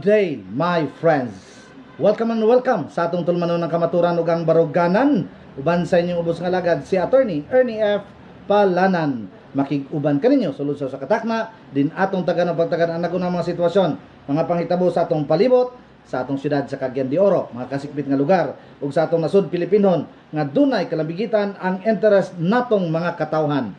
Good day, my friends. Welcome and welcome sa atong tulmanon ng kamaturan ug ang baruganan. Uban sa inyong ubos nga lagad si Attorney Ernie F. Palanan. Makig-uban kaninyo sulod sa katakna din atong taganang pagtagan ang nagunang mga sitwasyon, mga panghitabo sa atong palibot, sa atong syudad sa Cagayan de Oro, mga kasikbit nga lugar ug sa atong nasud Pilipinon nga dunay kalabigitan ang interest natong mga katawhan.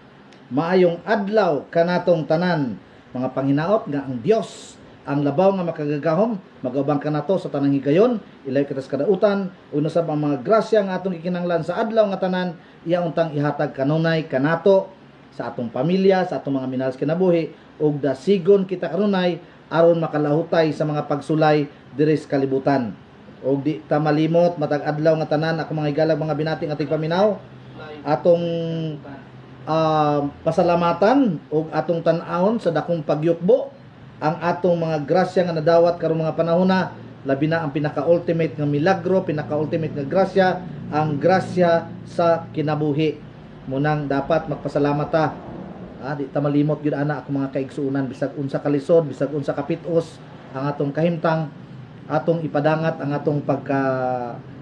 Maayong adlaw kanatong tanan, mga panghinaot nga ang Dios ang labaw nga makagagahom, magabang ka nato sa tanang higayon, ilay katas kadautan, unusab ang mga grasya nga atong ikinanglan sa adlaw nga tanan, iya untang ihatag kanunay kanato sa atong pamilya, sa atong mga minahal kinabuhi, ug dasigon kita kanunay aron makalahutay sa mga pagsulay diri sa kalibutan. Ug di ta malimot matag adlaw nga tanan ako mga igalag mga binati nga tigpaminaw, atong pasalamatan ug atong tan-awon sa dakong pagyukbo ang atong mga grasya nga nadawat karong mga panahona, labi na ang pinaka-ultimate nga milagro, pinaka-ultimate nga grasya, ang grasya sa kinabuhi. Munang dapat magpasalamat ta. Di ta malimot gyud ana ako mga kaigsuonan, bisag unsa kalisod, bisag unsa kapitos ang atong kahimtang, atong ipadangat ang atong pagka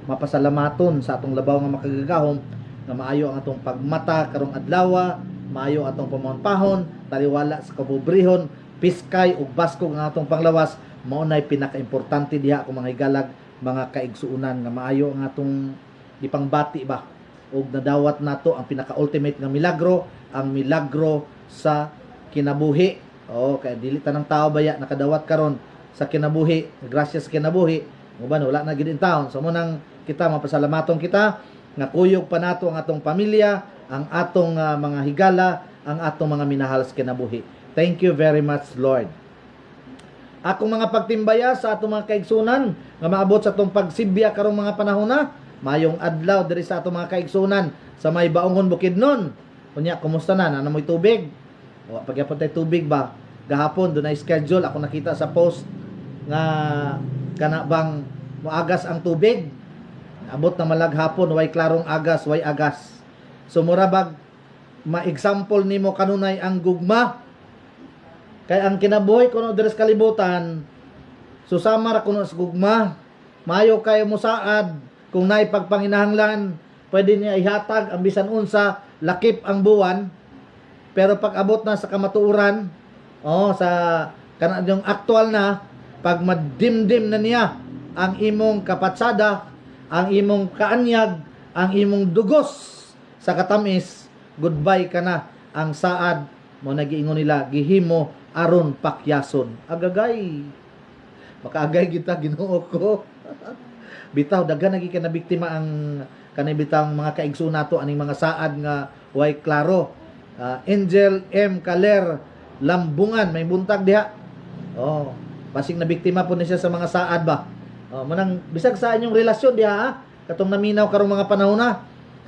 mapasalamaton sa atong labaw nga makagagahom, nga maayo ang atong pagmata karong adlaw, maayo atong pamahon-pahon, taliwala sa kapobrehon, piskay ug baskog ang atong panglawas. Mao nay pinaka-importante diha ako mga higalag, mga kaigsuonan, nga maayo ang atong ipangbati ba ug nadawat nato ang pinaka-ultimate nga milagro, ang milagro sa kinabuhi. Kay dili tanang tao baya nakadawat karon sa kinabuhi, grasya sa kinabuhi, uban wala na gid in taon. So mo nang kita mapasalamaton kita nga kuyog pa nato ang atong pamilya, ang atong mga higala, ang atong mga minahal sa kinabuhi. Thank you very much, Lord. Akong mga pagtimbaya sa atong mga kaigsunan nga maabot sa atong pagsibya karong mga panahona, mayong adlaw diri sa atong mga kaigsunan sa may Baongon Bukidnon. Unya, kumusta na? Ano mo'y tubig? Pagyapon tay tubig ba? Gahapon dunay schedule ako nakita sa post nga kana bang moagas ang tubig. Abot na malaghapon, way klarong agas, way agas. So murabag ma-example nimo kanunay ang gugma. Kaya ang kinabuhi kuno diri sa kalibutan, susama ra kuno sa gugma. Maayo kayo mo saad kung naay pagpanginahanglan, pwede niya ihatag ang bisan unsa, lakip ang buwan. Pero pag abot na sa kamatuoran, sa kana yung aktual na, pag madimdim na niya ang imong kapatsada, ang imong kaanyag, ang imong dugos sa katamis, goodbye ka na. Ang saad mo nagiingon nila, gihimo aron pakyason. Agagay. Makaagay kita Ginoo ko. Bitaw daghan lagi ka na biktima ang kanay bitang mga kaigsoon nato aning mga saad nga way klaro. Angel M. Kaler Lambungan may buntag diha. Pasing na biktima po niya sa mga saad ba. Manang bisag sa inyong relasyon diha katong naminaw karong mga panahon na.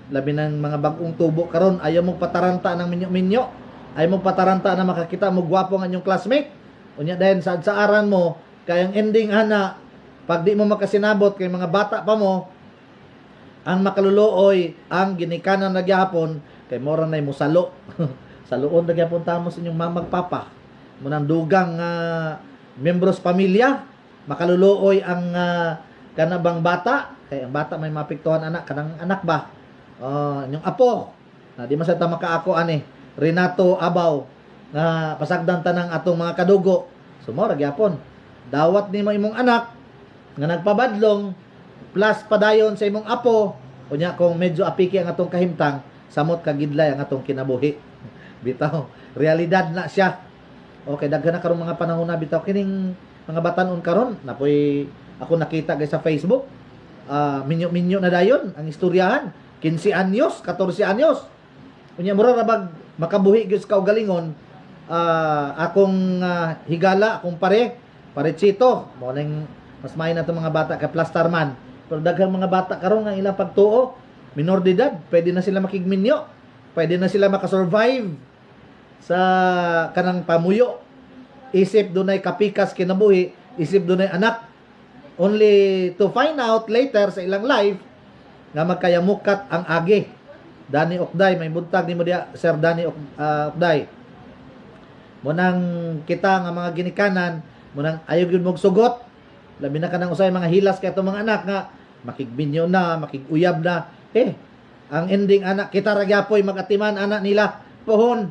Labi ng mga bagong tubo karon, ayaw mo pataranta ng minyo-minyo. Ayaw mo pataranta na makakita mo gwapo ng inyong classmate. Unya dahil sa aran mo, kayang ending ana, pag di mo makasinabot kay mga bata pa mo, ang makaluluoy, ang ginikanan na gyapon, kay mora na mo salo. Saloon na gyapon tamo sa inyong mamagpapa. Munang dugang membros pamilya, makaluluoy ang kanabang bata, kay ang bata may mapiktuhan anak, kanang anak ba? Yung apo, di masata makaako ani. Renato Abaw nga pasagdan tanang atong mga kadugo. Sumora gyapon. Dawat nimo imong anak nga nagpabadlong plus padayon sa imong apo. Unya kung medyo apiki ang atong kahimtang, samot kagidlay ang atong kinabuhi. Bitaw, realidad na siya. Okay, daghan na karong mga panahon na bitaw kining mga batan-on karon. Napoy ako nakita guys sa Facebook. Minyo-minyo na dayon ang istoryahan. 15 anyos, 14 anyos. Unya mura ra bag makabuhi gyud ka og galingon, akong higala, akong parechito, mo ning mas may na mga bata kay plasterman. Pero daghang mga bata karon nga ilang pagtuo, minor de edad, pwede na sila makigminyo, pwede na sila makasurvive sa kanang pamuyo. Isip dunay kapikas kinabuhi, isip dunay anak, only to find out later sa ilang life nga magkayamukat ang agi. Dani Okday, may buntag ni mo diya, Sir Dani Okday. Munang kita nga mga ginikanan, munang ayaw gyud mong sugot, labi na kanang usay mga hilas kay atong mga anak nga makigbinyo na, makiguyab na. Ang ending anak kita ra gyapoy magatiman anak nila pohon.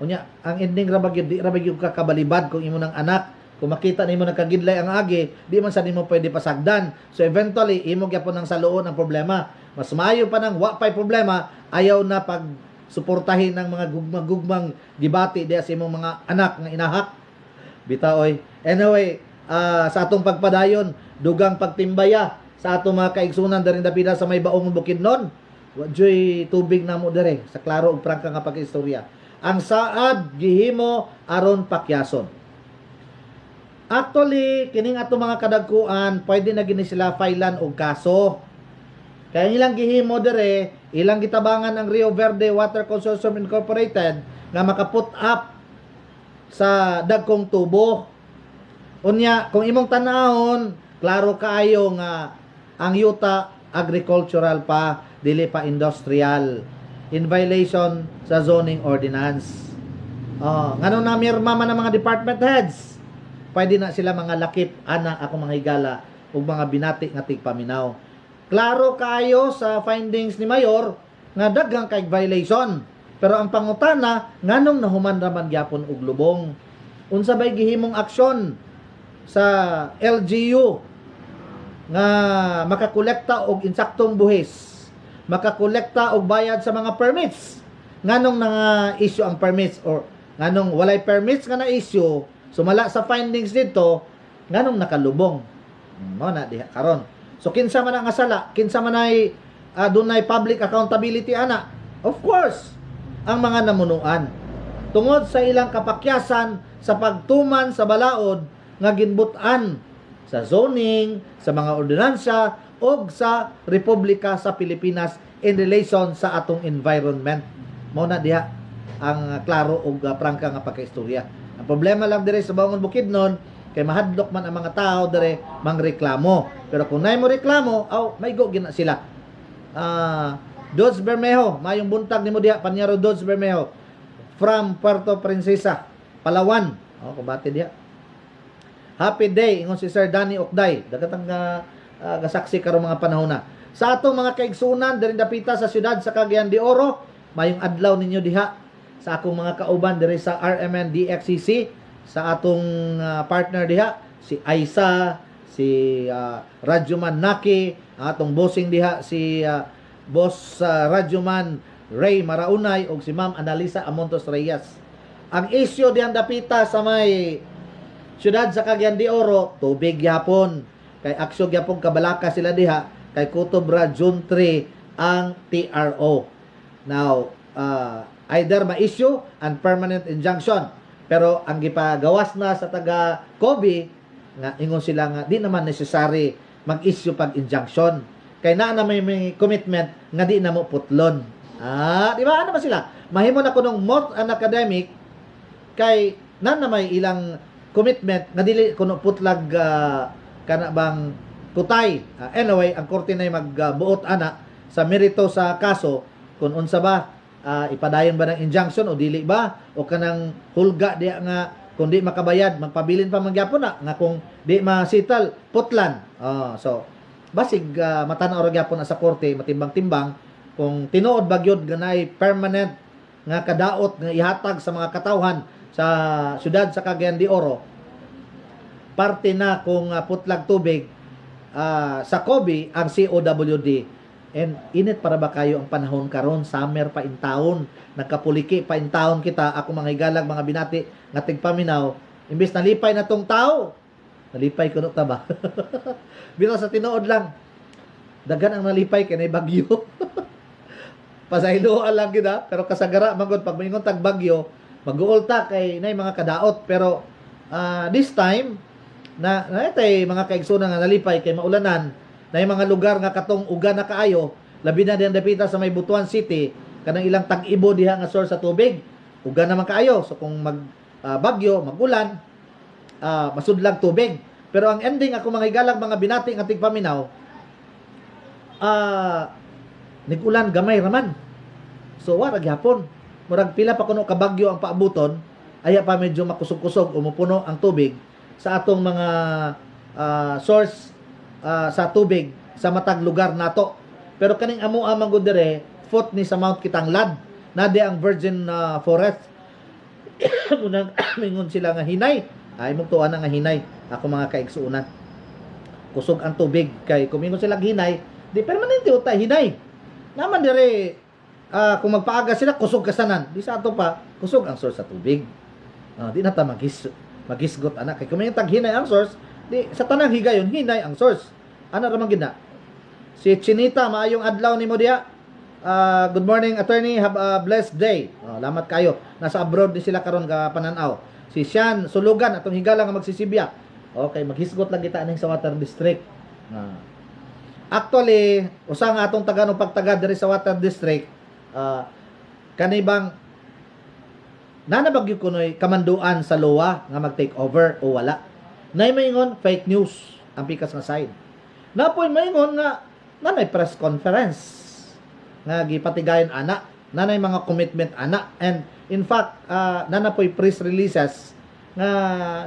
Unya, ang ending ra bagyud di ra bagyud ka kabalibad kung imo nang anak kung makita nimo nagkagidlay ang agi, di man sa nimo pwede pasagdan. So eventually imo gyapon ang saluon ang problema. Mas maayo pa nang wa pay problema, ayaw na pag suportahin ng mga gugmang gibati diya sa imong mga anak nga inahak. Bitaoy. Anyway, sa atong pagpadayon, dugang pagtimbaya sa atong mga kaigsunan darin dapita sa may baong Bukidnon. Wa joy tubig namo dire sa klaro ug prangka nga pag-istorya. Ang saad gihimo aron pakyason. Actually, kining ato mga kadagkuan, pwede na gini sila filean og kaso. Kaya ilang gihimo dire, ilang gitabangan ang Rio Verde Water Consortium Incorporated nga makaput up sa dagkong tubo. Unya, kung imong tanahon, klaro kaayo nga ang yuta agricultural pa, dili pa industrial. In violation sa zoning ordinance. Ngano na mirma man ang mga department heads? Pwede na sila mga lakip, ana ako mga higala, ug mga binati nga tigpaminaw. Klaro kayo sa findings ni Mayor nga daghang kay violation. Pero ang pangutana, nganong nahuman raman gyapon og lubong? Unsa bay gihimong aksyon sa LGU nga makakolekta og insaktong buhis, makakolekta og bayad sa mga permits? Nganong issue ang permits or nganong walay permits nga na issue? Sumala sa findings dito, nganong nakalubong? Mao na diha karon. So kinsa man ang asala, kinsa man ay dunay public accountability ana? Of course, ang mga namunuan. Tungod sa ilang kapakyasan sa pagtuman sa balaod nga ginbutan sa zoning, sa mga ordinansya o sa Republika sa Pilipinas in relation sa atong environment. Mao na diha ang klaro ug prangka nga pagkaistorya. Ang problema lang dire sa Bangon Bukidnon kay mahadlok man ang mga tao dire mangreklamo. Pero kung nay mo reklamo, may go gina sila. Dodge Bermejo, mayong buntag nimo diha Panyaro Dodge Bermejo from Puerto Princesa, Palawan. Kubati diha. Happy day ingon si Sir Danny Okday. Dagatang gasaksi karon mga panahon na. Sa atong mga kaigsunan diri dapita sa siyudad sa Cagayan de Oro, mayong adlaw ninyo diha sa akong mga kauban diri sa RMN DXCC, sa atong partner diha si Aisa, si Radyoman Naki, atong bossing diha si boss Radyoman Ray Maraunay ug si Ma'am Analisa Amontos Reyes. Ang issue diyan dapita sa may siyudad sa Cagayan de Oro, tubig gyapon. Kay aksyo gyapon kabalaka sila diha kay Kutob ra June 3 ang TRO. Now, either ma-issue and permanent injunction. Pero ang gipagawas na sa taga Kobe nga ingon sila nga di naman necessary mag-issue pag injunction. Kay naa na may commitment nga di na mo putlon. Di ba ano ba sila? Mahimo na kunong more an academic kay na may ilang commitment nga dili kuno putlag kana bang kutay. Anyway, ang korte na magbuot ana sa merito sa kaso kung unsa ba ipadayon ba ng injunction o dili ba o kanang hulga diya nga kung di makabayad magpabilin pa mangyapon na nga kung di masital putlan. So basig matanaw ra gyapon sa korte matimbang-timbang kung tinuod ba gyud ganay permanent nga kadaot nga ihatag sa mga katawhan sa siyudad sa Cagayan de Oro parte na kung putlag tubig sa Kobe ang COWD. And init para ba kayo ang panahon karon, summer pa in taon, nagkapuliki pa in taon kita, ako mga higalag, mga binati nga tigpaminaw, imbes nalipay na tong tao, nalipay kuno ta ba? Biro sa tinuod lang, dagan ang nalipay kay nay bagyo. Pasayloan lang kita, pero kasagara magod pag mingon tag bagyo, mag-uulta kay nay mga kadaot, pero this time na tay mga kaigsunan nga nalipay kay maulanan na yung mga lugar nga katong uga na kaayo, labi na din dapita sa may Butuan City, kanang ilang tag-ibo diha nga source sa tubig, uga naman kaayo. So kung bagyo, magulan, masudlag tubig. Pero ang ending ako mga higalag, mga binati nga tigpaminaw, nigulan gamay raman. So wala gyapon. Murag pila pa kuno ka bagyo ang paabuton, aya pa medyo makusog-kusog o mupuno ang tubig sa atong mga source sa tubig sa matag lugar nato. Pero kaning amo amang gud dire foot ni sa Mount Kitanglad na di ang virgin forest. Unang mingon sila nga hinay. Ay mong tuwa na nga hinay. Ako mga kaigsuunan. Kusog ang tubig kay kumingon sila hinay, di permanente uta hinay. Naman dire kung magpaaga sila kusog kasanan. Di sa ato pa kusog ang source sa tubig. Di na ta magisgot anak kay kumingon tag hinay ang source, di sa tanang higayon hinay ang source. Ana ra man gid na. Si Chinita maayong adlaw nimo diha. Good morning attorney, have a blessed day. Lamat kayo. Nasa abroad din sila karon ka pananaw. Si Sian Sulugan atong higala nga magsisibya. Okay, maghisgot lang kita ning sa water district. Actually, usa nga atong taga no pagtaga diri sa water district, kanibang nanabagyo kunoy kamanduan sa LOA nga mag-take over o wala. Nay maingon fake news ang pikas nga side. Napoy maingon nga nanay press conference nga gipatigayon ana, nanay mga commitment ana, and in fact nanapoy press releases nga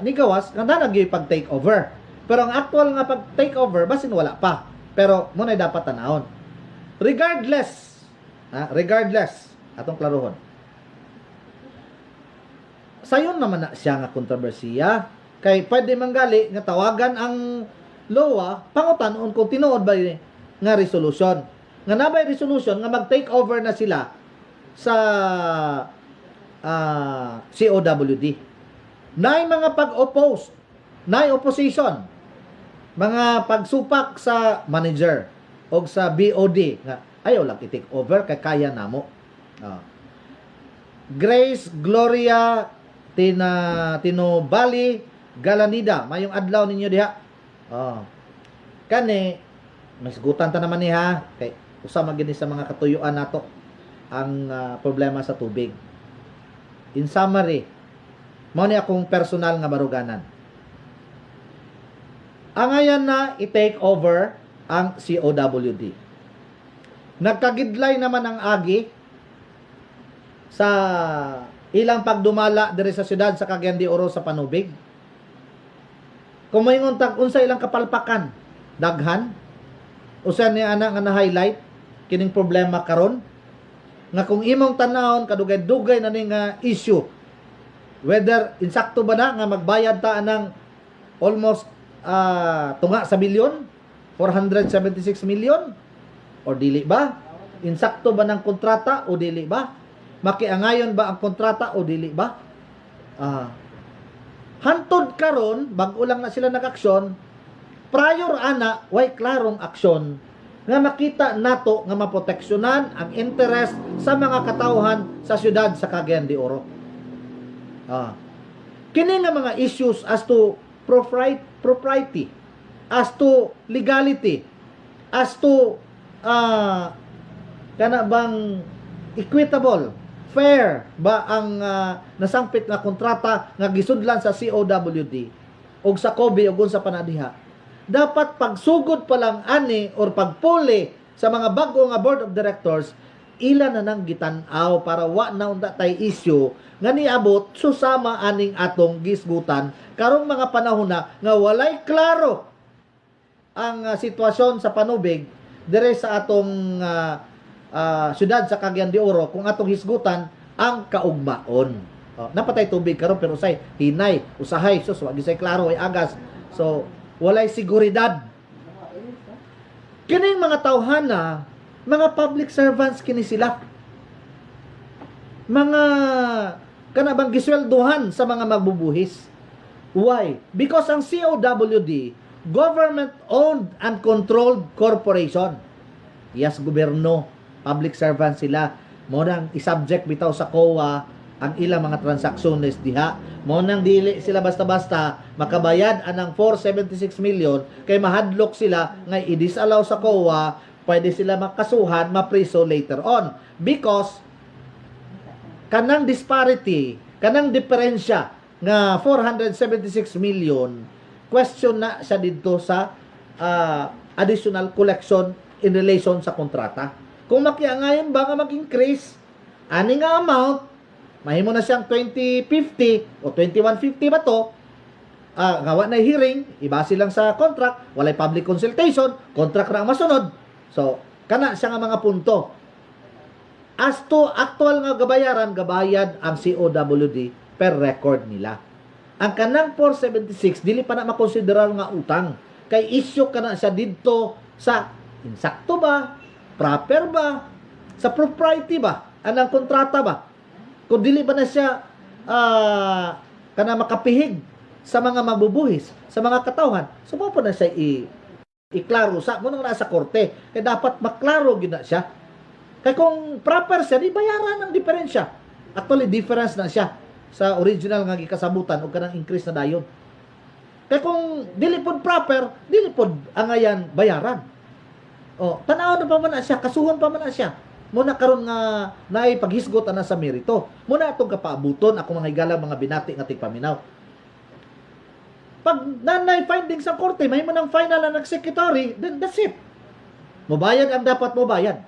nigawas nga nanay pag take over. Pero ang actual nga pag take over basin wala pa. Pero mo na dapat tanahon. Regardless atong klarohon. Sayon naman na siya nga kontrobersiya kay pwede manggali nga tawagan ang LOA pangutan-on kung tinuod ba nga resolution. Nga nabay resolution nga mag-take over na sila sa COWD. Nay mga pag-oppose, nay opposition, mga pagsupak sa manager o sa BOD nga ayaw lang i-take over kay kaya namo. Grace Gloria Tinobali Galanida, mayong adlaw ninyo diha. Kani masgutan ta naman niha kay usa man gini sa mga katuyuan nato ang problema sa tubig. In summary, mao ni akong personal nga baruganan. Angayan na i-take over ang COWD. Nagkagidlay naman ang agi sa ilang pagdumala diri sa syudad sa Cagayan de Oro sa panubig. Kung moingon tag unsa ilang kapalpakan, daghan usa ni ana nga na-highlight kining problema karon nga kung imong tanawon kadugay-dugay na ning issue whether insakto ba na nga magbayad ta ng almost tunga sa bilyon 476 million or dili ba insakto ba ng kontrata o dili ba makiangayon ba ang kontrata o dili ba hantod karon bag-o lang na sila nag-aksyon prior ana way klarong aksyon nga makita nato nga maproteksyonan ang interest sa mga katawhan sa syudad sa Cagayan de Oro. Kini nga mga issues as to propriety, as to legality, as to kana bang equitable, fair ba ang nasangpit nga kontrata nga gisudlan sa COWD o sa COBE o sa panadiha. Dapat pagsugod pa lang ani or pagpuli sa mga bago nga board of directors ila na nang gitan-aw para wa na unta tay issue nga niabot susama aning atong gisgutan karong mga panahon na nga walay klaro ang sitwasyon sa panubig dire sa atong syudad sa Cagayan de Oro kung atong hisgutan ang kaugmaon. Napatay tubig karon pero usay hinay usahay sus wa gisay klaro ay agas. So walay seguridad. Kining mga tawhana, mga public servants kini sila. Mga kanabang gisweldohan sa mga magbubuhis. Why? Because ang COWD, government-owned and controlled corporation. Yes, gobyerno, public servants sila. Mo nang isubject bitaw sa COA ang ilang mga transactions diha. Mo nang dili sila basta-basta makabayad anang 476 million kay mahadlok sila nga i-disallow sa COA, pwede sila makasuhan, mapriso later on because kanang disparity, kanang diferensya nga 476 million question na siya dito sa additional collection in relation sa kontrata. Kung makiangayon ba nga mag-increase ani nga amount mahimo na siyang 2050 o 2150 ba to gawa na hearing, ibase lang sa contract, walay public consultation, contract ra ang masunod. So, kana siya nga mga punto. As to actual nga gabayaran, gabayad ang COWD per record nila. Ang kanang 476, dili pa na makonsiderar nga utang. Kay issue ka na siya dito sa insakto ba, proper ba, sa propriety ba, anang kontrata ba. Kung dili ba na siya kana makapihig sa mga mabubuhis, sa mga katawhan, so pa na siya iklaro sa mo nang nasa korte. Kaya dapat maklaro gyud na siya. Kaya kung proper siya, di bayaran ang diferensya. Actually, difference na siya sa original nga gikasabutan o kanang increase na dayon. Kaya kung dili pod proper, dili pod angayan bayaran. O, tanaw na pa man na siya, kasuhon pa man na siya. Muna karon nga naay paghisgot ana sa merito. Muna atong kapaabuton ako mga higala mga binati nga tigpaminaw. Pag nanay findings sa korte, may mo ng final ang secretary, then that's it. Mobayad ang dapat mo bayad.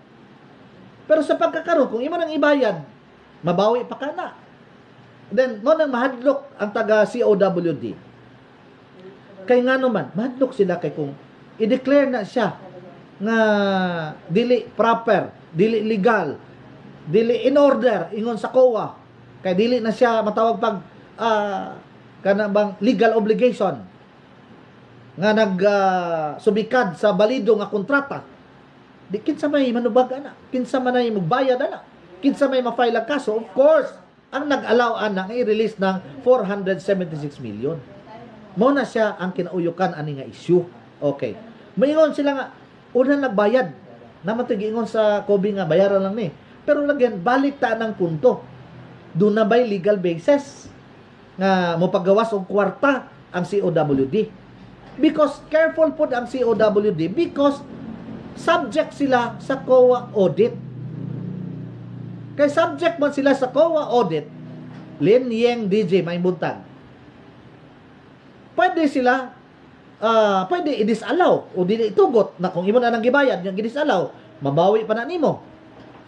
Pero sa pagkakaroon, kung imo nang ibayad, mabawi pa ka na. Then, mo nang mahadlok ang taga COWD. Kay nga naman, mahadlok sila kay kung i-declare na siya nga dili proper, dili legal, dili in order, ingon sa COA. Kay dili na siya matawag pag kana bang legal obligation nga sumikad sa balido nga kontrata. Di kinsa may manubag ana, kinsa man ay magbayad ana, kinsa may ma-file ang kaso. Of course, ang nag-allow ana nga i-release ng 476 million. Mo na siya ang kinauyukan ani nga issue. Okay. Maingon sila nga una nagbayad. Naman ingon sa Kobe nga bayaran lang ni. Pero lagyan balik ta ng punto. Doon na ba'y legal basis nga mo paggawas og kwarta ang COWD? Because careful pod ang COWD because subject sila sa COA audit. Kay subject man sila sa COA audit, Lin Yeng DJ may buntag. Pwede sila pwede i-disallow o dili itugot na kung imo na nang gibayad yung i-disallow, mabawi pa na nimo.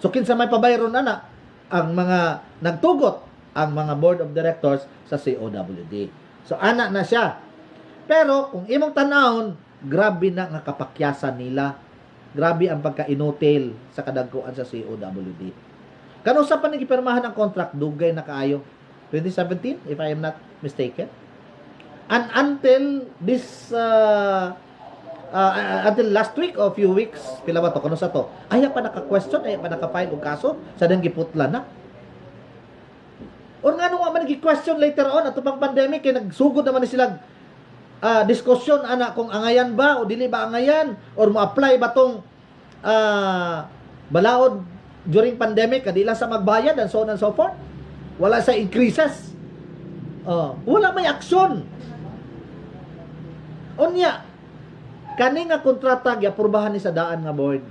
So kinsa may pabayron ana ang mga nagtugot, ang mga board of directors sa COWD. So ana na siya. Pero kung imong tanawon, grabe na nga kapakyasan nila. Grabe ang pagka-inutil sa kadagkuan sa COWD. Kano sa pa nagipirmahan ang contract, dugay na kaayo. 2017, if I am not mistaken. And until this, until last week or few weeks, pila ba to? Kano sa to? Aya pa naka-question, aya pa naka-file og kaso, sa dang giputla na. Or nga nung man nag-question later on, ato pang pandemic, kaya nagsugod naman sila diskusyon ana kung angayan ba o dili ba angayan or mo-apply ba tong balaod during pandemic kadila sa magbayad and so on and so forth. Wala sa increases. Wala may aksyon. Unya, kani nga kontrata giaprubahan ni sa daan nga board.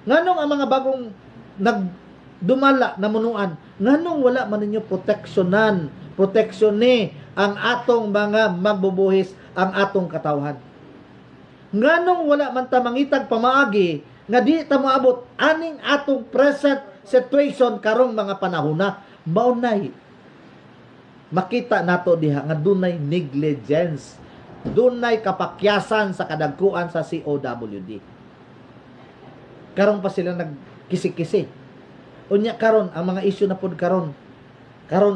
Nganong ang mga bagong nagdumala na munuan, nganong wala man ninyo proteksyoné ang atong mga magbubuhis, ang atong katawhan. Nganong wala man ta mangitag pamaagi nga di ta moabot aning atong present situation karong mga panahona. Maunay makita nato diha nga dunay negligence, dunay kapakyasan sa kadagkuan sa COWD. Karon pa sila nagkisi-kisi. Unya karon ang mga issue na pud karon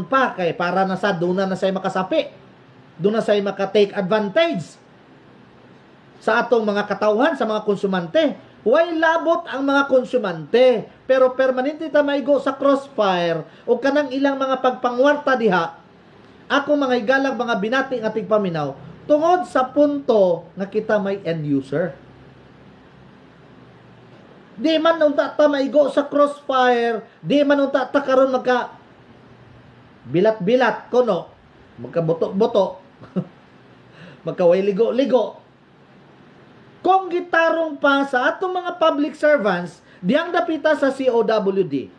pa kay para na sa doon na say makasapi, doon na say maka-take advantage sa atong mga katawhan, sa mga konsumante. Way labot ang mga konsumante, pero permanente ta maigo sa crossfire o kanang ilang mga pagpangwarta diha. Ako mga igalang mga binati nga tigpaminaw tungod sa punto nga kita may end user. Di man unta ta maigo sa crossfire, di man unta ta karon magka bilat-bilat kono, magkabuto-buto, magkaway ligo-ligo. Kung gitarong pa sa atong mga public servants, diyang dapita sa COWD,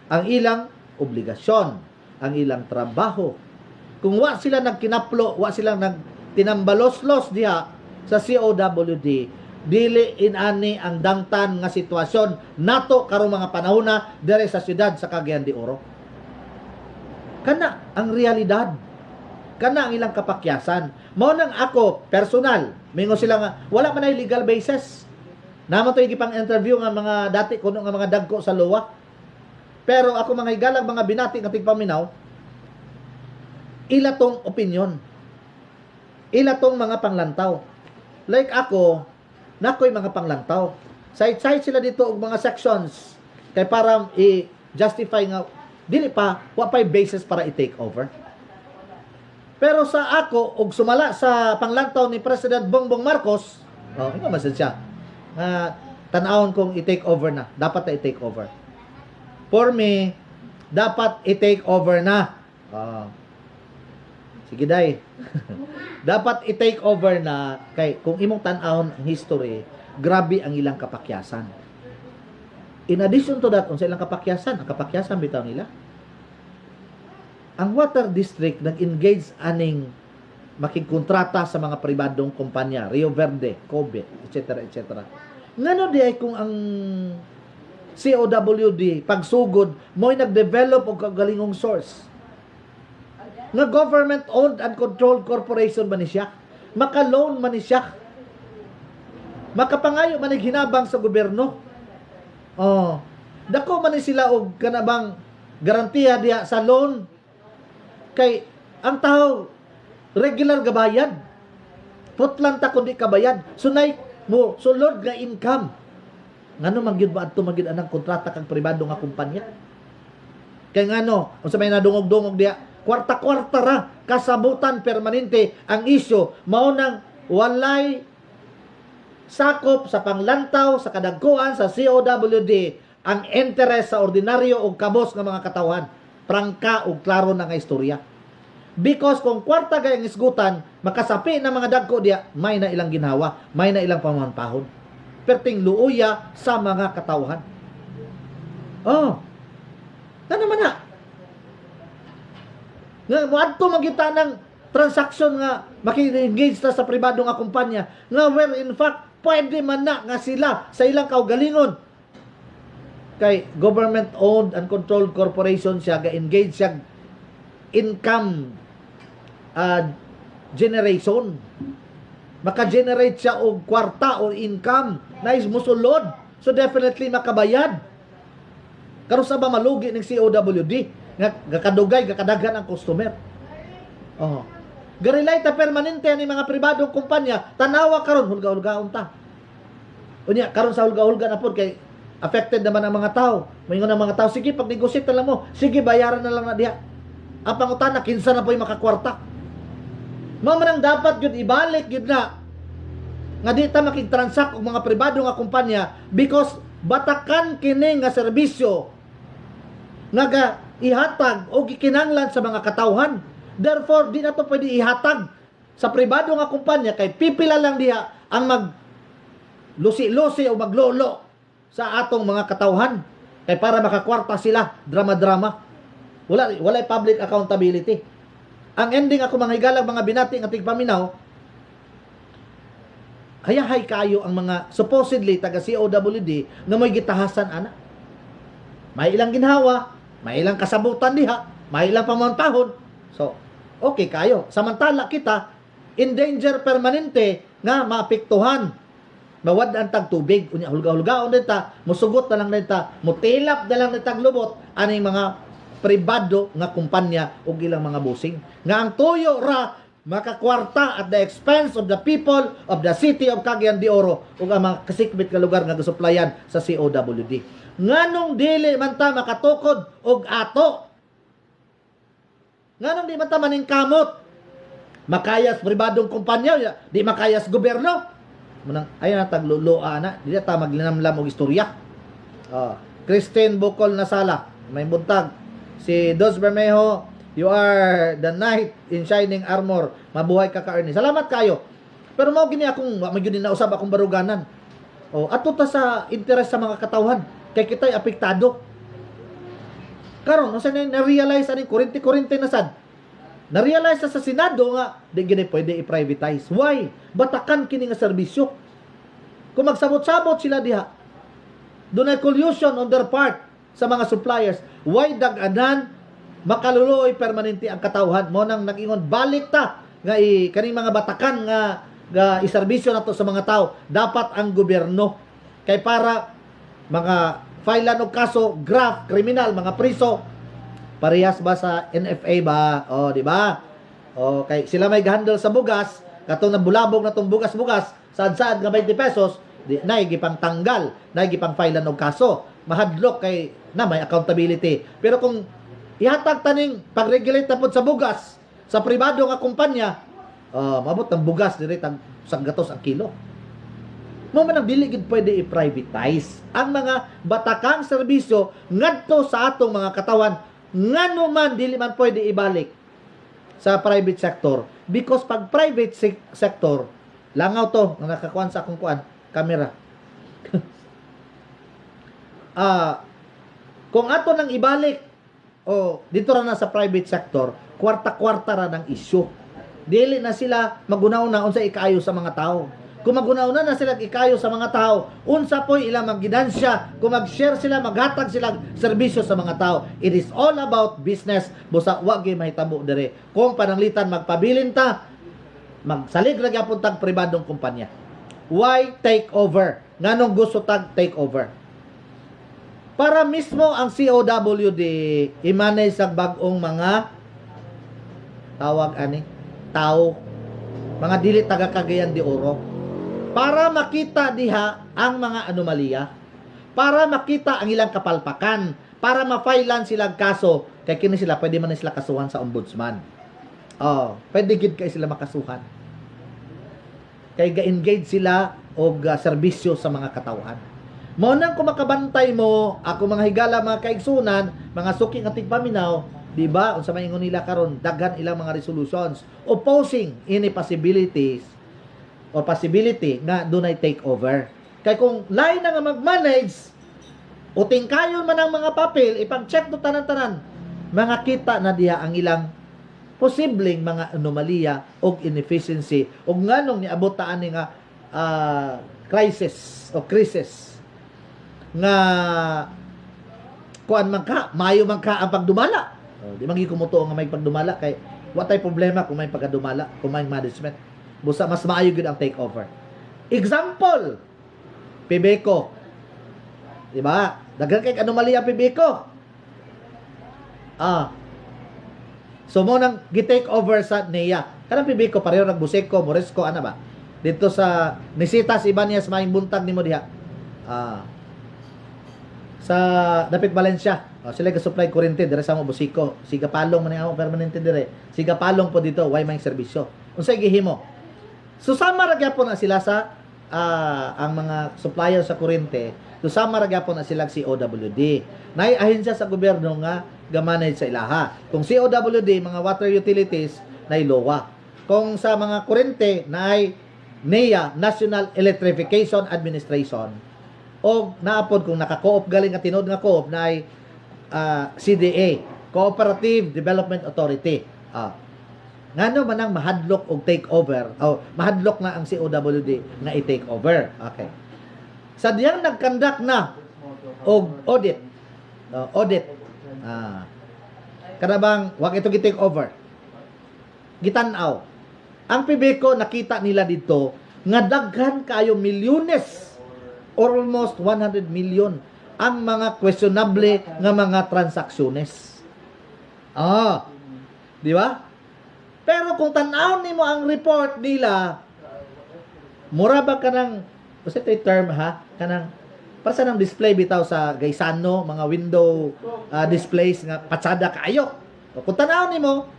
ang ilang obligasyon, ang ilang trabaho. Kung wa sila nagkinaplo, wa sila nagtinambalos-los diha sa COWD, dili inani ang dangtan nga sitwasyon nato karong mga panahona dire sa siyudad sa Cagayan de Oro. Kana ang realidad. kana ang ilang kapakyasan. Mao nang ako personal, mingo sila nga wala man ay legal basis. Naman to gipang interview nga mga dati kuno nga mga dagko sa luwa. Pero ako mga igalag mga binati nga tigpaminaw, ila tong opinion. Ila tong mga panglantaw. Like ako, nakoy mga panglantaw. Side-side sila dito og mga sections kay para i-justify nga dili pa wa pay basis para i-take over. Pero sa ako og sumala sa panglantaw ni President Bongbong Marcos, ino man siya. Tan-awon kong i-take over na. Dapat na i-take over. For me, dapat i-take over na. Sige day. Dapat i-take over na kay kung imong tan-awon ang history, grabe ang ilang kapakyasan. In addition to that, unsa ilang kapakyasan? Ang kapakyasan bitaw nila. Ang water district nag-engage aning makigkontrata sa mga pribadong kumpanya, Rio Verde, Kobe, etc. etc. Ngano di ay kung ang COWD pagsugod mo'y nag-develop og kagalingong source nga government-owned and controlled corporation man ni siya, maka-loan man ni siya, makapangayo man hinabang sa gobyerno. Dako man ni sila og kanabang garantiya diya sa loan. Kay ang tao regular gabayad. Putlan ta kundi kabayad. Sunay mo sulod nga income. Ngano magyud ba adto magyud anang kontrata kang pribado nga kumpanya? Kay ngano, unsa may nadungog-dungog diya, kwarta-kwarta ra kasabutan permanente ang isyu mao nang walay sakop sa panglantaw sa kadagkuan sa COWD ang interes sa ordinaryo o kabos nga mga katawhan. Prangka o klaro na nga istorya. Because kung kwarta gayang isgutan, makasapi na mga dagko diya, may na ilang ginhawa, may na ilang pamanpahon. Perting luuya sa mga katawhan. Na naman na. Nga, muadto magita ng transaksyon nga maki-engage na sa pribado nga kumpanya nga where in fact, pwede man na nga sila sa ilang kaugalingon. Kay government-owned and controlled corporation siya, ga-engage siya income generation. Maka-generate siya og kwarta o income na is musulod. So definitely makabayad. Karon sa ba malugi ng COWD nga gakadugay, gakadaghan ang customer. Garilay ta permanente ni mga pribadong kumpanya, tanawa karon hulga-hulgaon ta. Unya karon sa hulga-hulga na pod kay affected naman ang mga tao. Mayingon ang mga tao, sige, pag-negotiate na lang mo. Sige, bayaran na lang na diha. Ang pangutana, kinsa na po yung makakwarta. Mamanang dapat yun, ibalik yun na. Nga di ta makig-transact og mga pribado nga kumpanya because batakan kini nga serbisyo nga ihatag o gikinanglan sa mga katawhan. Therefore, di na to pwede ihatag sa pribado nga kumpanya kay pipila lang diha ang mag lusi-lusi o maglolo sa atong mga katawhan kay para makakwarta sila drama-drama. Wala public accountability. Ang ending ako mga higalag mga binati nga tigpaminaw, hayahay kayo ang mga supposedly taga COWD nga may gitahasan ana. May ilang ginhawa, may ilang kasabutan diha, may ilang pamanpahon. So, okay kayo. Samantala kita in danger permanente nga maapektuhan. Mawad ang tag tubig, unya hulga-hulgaon din ta, musugot na lang din ta, mutilap na lang din tag lubot aning mga pribado nga kumpanya ug ilang mga busing. Nga ang tuyo ra makakwarta at the expense of the people of the city of Cagayan de Oro ug ang mga kasikbit nga lugar nga gasuplayan sa COWD. Nganong dili man ta makatukod og ato? Nganong di man ta maningkamot? Makayas pribadong kumpanya, di makayas gobyerno. Munang ayan na tagluloa na, di ta maglinamlam og istorya. Christine Bukol Nasala, may buntag. Si Dos Bermejo, you are the knight in shining armor. Mabuhay ka ka-Ernie. Salamat kayo. Pero mao gini akong magyud na usab akong baruganan. Ato ta sa interes sa mga katawhan kay kitay apektado. Karon unsa na-realize ani kurente na sad. Na-realize sa Senado nga di gini pwede i-privatize. Why? Batakan kini nga serbisyo. Kung magsabot-sabot sila diha, doon ay collusion on their part sa mga suppliers. Why dag-anan makaluloy permanente ang katawhan mo nang nagingon balik ta nga kaning mga batakan nga iserbisyo nato sa mga tao dapat ang gobyerno kay para mga filean og kaso graft kriminal mga priso parehas ba sa NFA ba di ba kay sila may handle sa bugas katong nabulabog natong bugas-bugas sad-sad nga 20 pesos di nay gipang tanggal nay gipang filean og kaso mahadlok kay na may accountability pero kung ihatag taning pag-regulate na po sa bugas sa pribado nga kumpanya mabot ng bugas dire tag gatos ang kilo mo man ang dili gid pwede i-privatize ang mga batakang serbisyo ngadto sa atong mga katawan ngano man dili man pwede ibalik sa private sector because pag private sector langaw to nga nakakuan sa akong kuan camera kung ato nang ibalik dito ra na sa private sector kwarta-kwarta ra ng issue dili na sila magunaw na unsa ikaayo sa mga tao kung magunaw na sila ikayo sa mga tao unsa po'y ilang maggidansya kung mag-share sila maghatag sila serbisyo sa mga tao it is all about business busa wa gyud mahitabo dire kung pananglitan magpabilin ta magsalig ra gyapon tag pribadong kumpanya why take over nganong gusto tag take over para mismo ang COWD i-manage sa bag-ong mga tawag tao mga dili taga Cagayan de Oro para makita diha ang mga anomalya para makita ang ilang kapalpakan para ma-filean silang kaso kay kini sila pwede man sila kasuhan sa ombudsman pwede gid kay sila makasuhan kay ga-engage sila og serbisyo sa mga katawhan mo nang kung makabantay mo ako mga higala mga kaigsunan mga suki nga tigpaminaw di ba unsa may ingon nila karon daghan ilang mga resolutions opposing any possibility nga dunay take over kay kung lain na nga mag-manage uting kayon man ang mga papel ipang-check do tanan-tanan mga kita na diha ang ilang posibleng mga anomalya o inefficiency o nganong niabot ta ani nga crisis nga kuan man ka mayo man ka ang pagdumala di man gikumuto nga may pagdumala kay wa tay problema kung may pagdumala kung may management busa mas maayo gid ang take over example Pibeco di ba daghan kay anomalya Pibeco so mo nang gi-take over sa NEA kanang Pibeco pareho nagbuseco Moresco ana ba dito sa Nisitas Ibanyas maing buntag nimo diha sa Dapit Valencia sila ga-supply kuryente dire sa mo Busico siga palong man ang permanente dire siga palong po dito way may serbisyo unsay gihimo susama ra gyapon na sila sa ang mga supplier sa kuryente susama ra gyapon na sila si COWD nay ahensya sa gobyerno nga ga-manage sa ilaha kung COWD mga water utilities nay LOA kung sa mga kuryente nay NEA National Electrification Administration o naapod kung naka-co-op galing at tinod nga co-op na ay CDA, Cooperative Development Authority. Ngano man ang mahadlok og take over o mahadlok na ang COWD nga i-take over. Okay. Sa diyang nag-conduct na og audit. Kanabang wag ito gi-take over. Gitanaw. Ang Pibeco nakita nila dito nga daghan kayo milyones almost 100 million ang mga questionable nga mga transacciones. Di ba? Pero kung tan-aw nimo ang report nila, mura ba kanang kasi ito term kanang para sa nang display bitaw sa gaysano, mga window displays nga patsada kaayo. Kung tan-aw nimo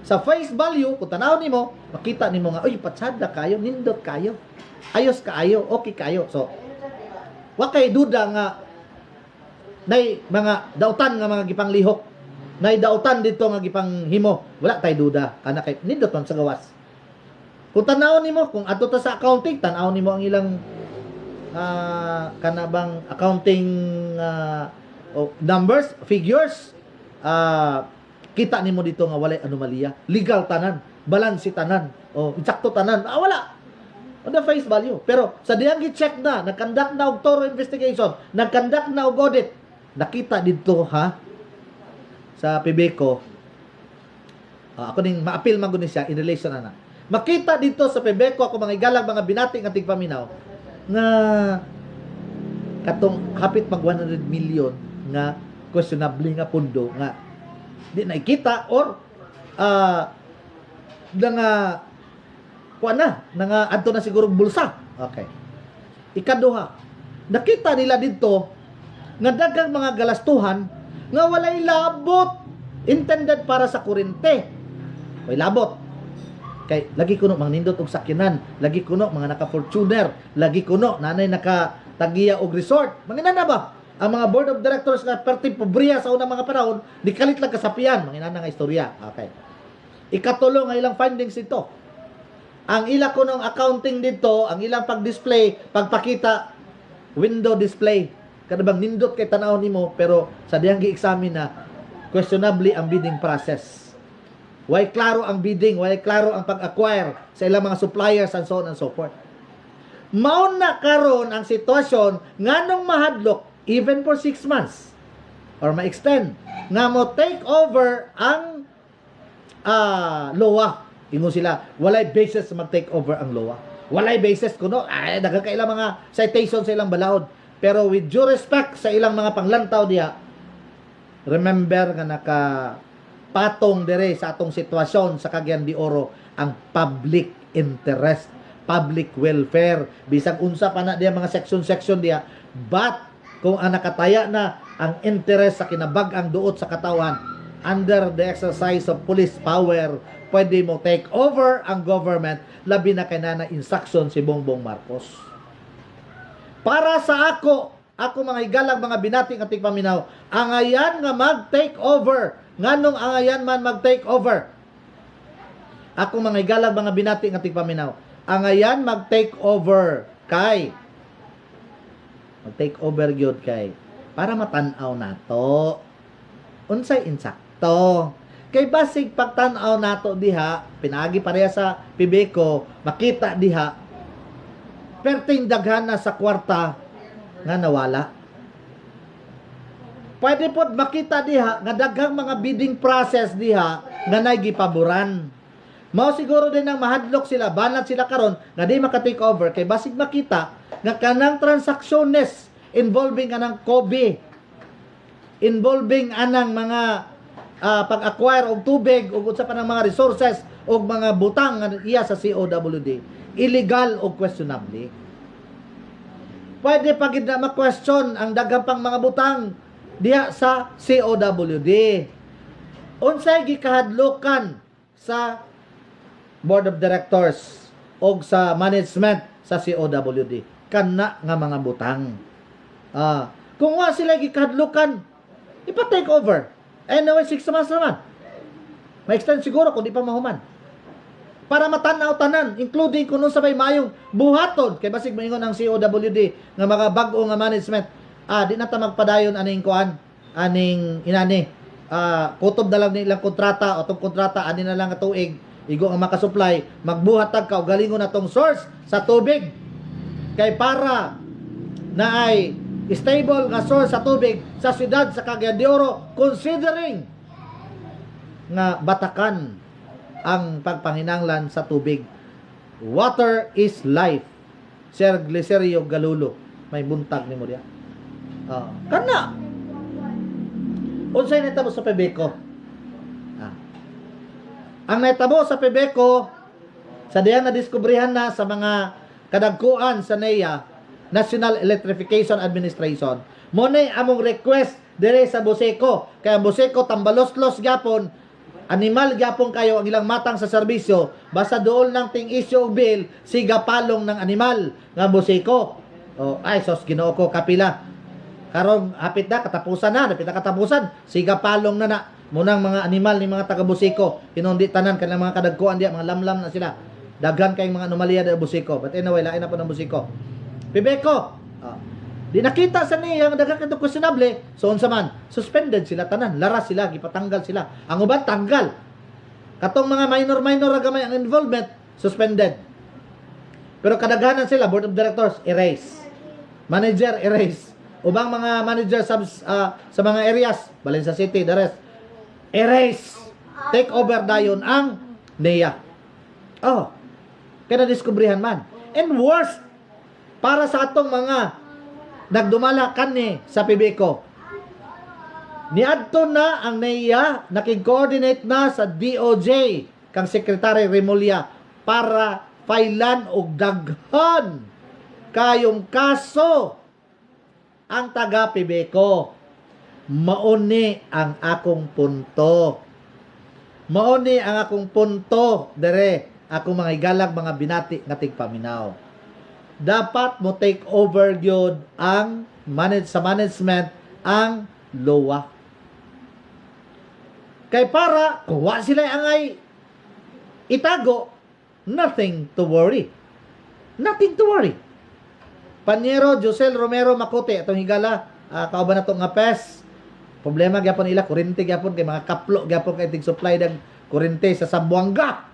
sa face value, kung tanaw nimo, makita nimo nga, uy, patsada kayo, nindot kayo, ayos kaayo, okay kayo. So, wa kay duda nga nay mga dautan nga mga gipang lihok, nay dautan dito nga gipang himo, wala tay duda kana kay nindot man sa gawas. Kung tanaw nimo, kung adto ta sa accounting, tanaw nimo ang ilang kanabang accounting numbers, figures, kita nimo dito nga walay anomalya, legal tanan, balansi tanan, eksakto tanan, wala. On the face value. Pero sa diyang gi-check na, nag-conduct na og thorough investigation, nag-conduct na og audit, nakita dito sa Pibeco Ako ning ma-appeal man gud ni siya in relation ana. Makita dito sa Pebeco ako mga igalag mga binati nga tigpaminaw nga katong hapit mag 100 million nga questionable nga pundo nga di nakita or nga kuan na nga adto na siguro bulsa. Okay. Ikaduha, nakita nila dito nga daghang mga galastuhan nga walay labot intended para sa kuryente. Way labot. Kay lagi kuno mga nindot og sakyanan, lagi kuno mga naka-Fortuner, lagi kuno nanay naka-tagiya og resort. Manginana ba? Ang mga board of directors nga perti pobriya sa unang mga panahon, di kalit lang kasapian, manginana nga istorya. Okay. Ikatulo nga ilang findings ito. Ang ila kunong accounting dito, ang ilang pag-display, pagpakita, window display. Kada bang nindot kay tanaw nimo pero sa diyang gi-examine na questionably ang bidding process. Why klaro ang bidding, why klaro ang pag-acquire sa ilang mga suppliers and so on and so forth. Mao na karon ang sitwasyon nganong mahadlok even for 6 months or ma-extend nga mo take over ang LOA. Ingon sila, walay basis mag-take over ang LOA. Walay basis kuno, daghang kailang mga citation sa ilang balahod. Pero with due respect sa ilang mga panglantaw diha, remember nga patong dire sa atong sitwasyon sa Cagayan de Oro ang public interest, public welfare, bisag unsa pa na diya mga section diya, but kung ang nakataya na ang interest sa kinabag-ang duot sa katawan under the exercise of police power, pwede mo take over ang government, labi na kay na instruction si Bongbong Marcos. Para sa ako mga higalang mga binating ating paminaw, angayan nga mag-take over. Nganong angayan man mag-take over? Ako mga higalang mga binating ating paminaw, angayan mag-take over kay mag-take over gyud kay para matanaw nato unsay insakto. Kay basig pagtanaw nato diha, pinagi pareha sa Pebeco, makita diha perting daghan na sa kwarta nga nawala. Pwede pod makita diha nga daghang mga bidding process diha nga naygipaboran. Mao siguro din ang mahadlok sila, banat sila karon nga di maka-take over kay basig makita nga kanang transactiones involving anang Kobe, involving anang mga pag-acquire og tubig ug unsa pa nang mga resources og mga butang nga iya sa COWD, illegal o questionable. Pwede pa gid na ma-question ang daghang pang mga butang diha sa COWD. Unsay gikahadlokan sa board of directors o sa management sa COWD kana nga mga butang. Kung wa sila gikahadlokan, ipa-take over. Anyway, 6 months naman. Ma-extend siguro kung di pa mahuman. Para matanaw tanan, including kung sabay mayong buhaton, kay basig maingon ang COWD nga mga bag-o nga management, di na ta magpadayon aning kuan, aning inani. Kutob na lang nilang kontrata o tong kontrata ani na lang nga tuig, igo ang makasupply, magbuhatag ka og galingon natong source sa tubig. Kay para na ay stable nga source sa tubig sa siyudad sa Cagayan de Oro, considering nga batakan ang pagpanginanglan sa tubig. Water is life. Sir Glicerio Galulo, may buntag ni mo diya. Kana unsay natabo sa Pebeco? Ang natabo sa Pebeco sa diyang nadiskubrihan na sa mga kadagkuan sa NEA, National Electrification Administration, mo nay among request dire sa Buseco. Kaya Buseco tambalos-los gyapon, animal gyapon kayo ang ilang matang sa serbisyo, basta dool lang ting issue bill siga palong ng animal nga Buseco. Ay sos Ginoo ko, kapila karon hapit na katapusan, siga palong na munang mga animal ni mga taga Buseco, kinundi tanan kanang mga kadagkuan diya, mga lamlam na sila, daghan kay mga anomalya sa Buseco. But anyway, lain na po ng Buseco. Pebeco, di nakita sa niya ang daghang kadto questionable, so unsa man, suspended sila tanan, laras sila, gipatanggal sila. Ang uban tanggal. Katong mga minor gamay ang involvement, suspended. Pero kadaghanan sila, board of directors, erase. Manager, erase. Ubang mga manager sa mga areas, Valencia City, the rest, erase. take over dayon ang NEA. Oh, kaya na-discoveryhan man. And worst, para sa atong mga nagdumala kani sa PBECO, niadto na ang NEA, nakig-coordinate na sa DOJ kang Secretary Remulla para filean og daghan kayong kaso ang taga PBECO. Mauni ang akong punto. Mauni ang akong punto dere akong mga igalag mga binati nga tigpaminaw. Dapat mo take over gyud ang management ang LOA. Kay para kung wa sila angay itago, nothing to worry. Nothing to worry. Panyero Josel Romero Macote atong higala, kauban nato nga PES. Problema gyapon nila kurente gyapon kay mga kaplo gyapon kay tig supply ng kurente sa Sambuanga.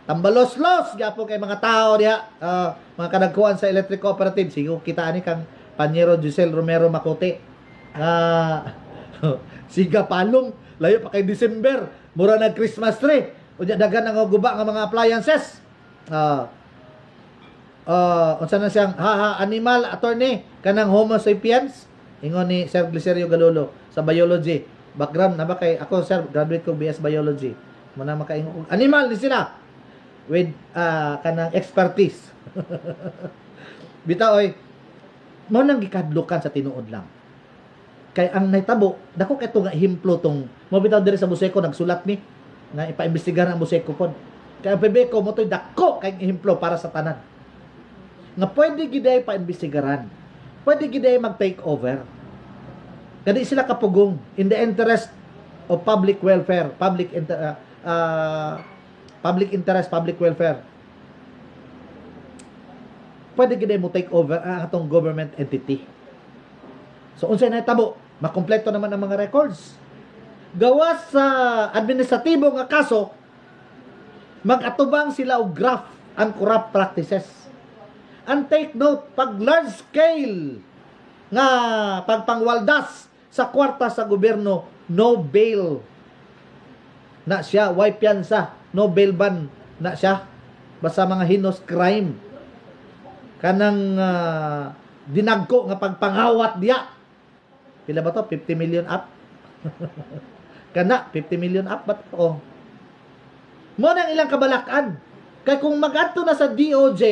Tambalos-los gyapon kay mga tao diha, mga kadagkuan sa electric cooperative. Sigo kita ani kang Panyero Josel Romero Macote. Siga palong layo pa kay December, mura na Christmas tree. Unya dagan nga guba nga mga appliances. Unsa na siyang animal attorney kanang Homo sapiens ingon ni Sir Glicerio Galolo sa biology background na ba kay ako sir graduate ko BS biology mo na makaingon animal ni sila with kanang expertise. Bitaw oy mo nang gikadlukan sa tinuod lang kay ang nahitabo dako kay nga himplo tong mo bitaw diri sa Buseco nagsulat mi nga ipaimbestigar ang Buseco pod kay ang PBECO mo toy dako kay himplo para sa tanan nga pwede giday paimbestigaran, pwede giday mag-take over. Kadi sila kapugong in the interest of public welfare, public interest, public welfare. Pwede giday mo take over ang atong government entity. So unsay nahitabo, makompleto naman ang mga records. Gawas sa administratibo nga kaso, mag-atubang sila og graph ang corrupt practices. And take note, pag large scale nga pagpangwaldas sa kwarta sa gobyerno, no bail na siya, why piyansa, no bail ban na siya, basta mga heinous crime. Kanang dinagko nga pagpangawat diya. Pila ba to? 50 million up? Kana, 50 million up ba to? Mo nang ilang kabalakan. Kay kung mag-adto na sa DOJ,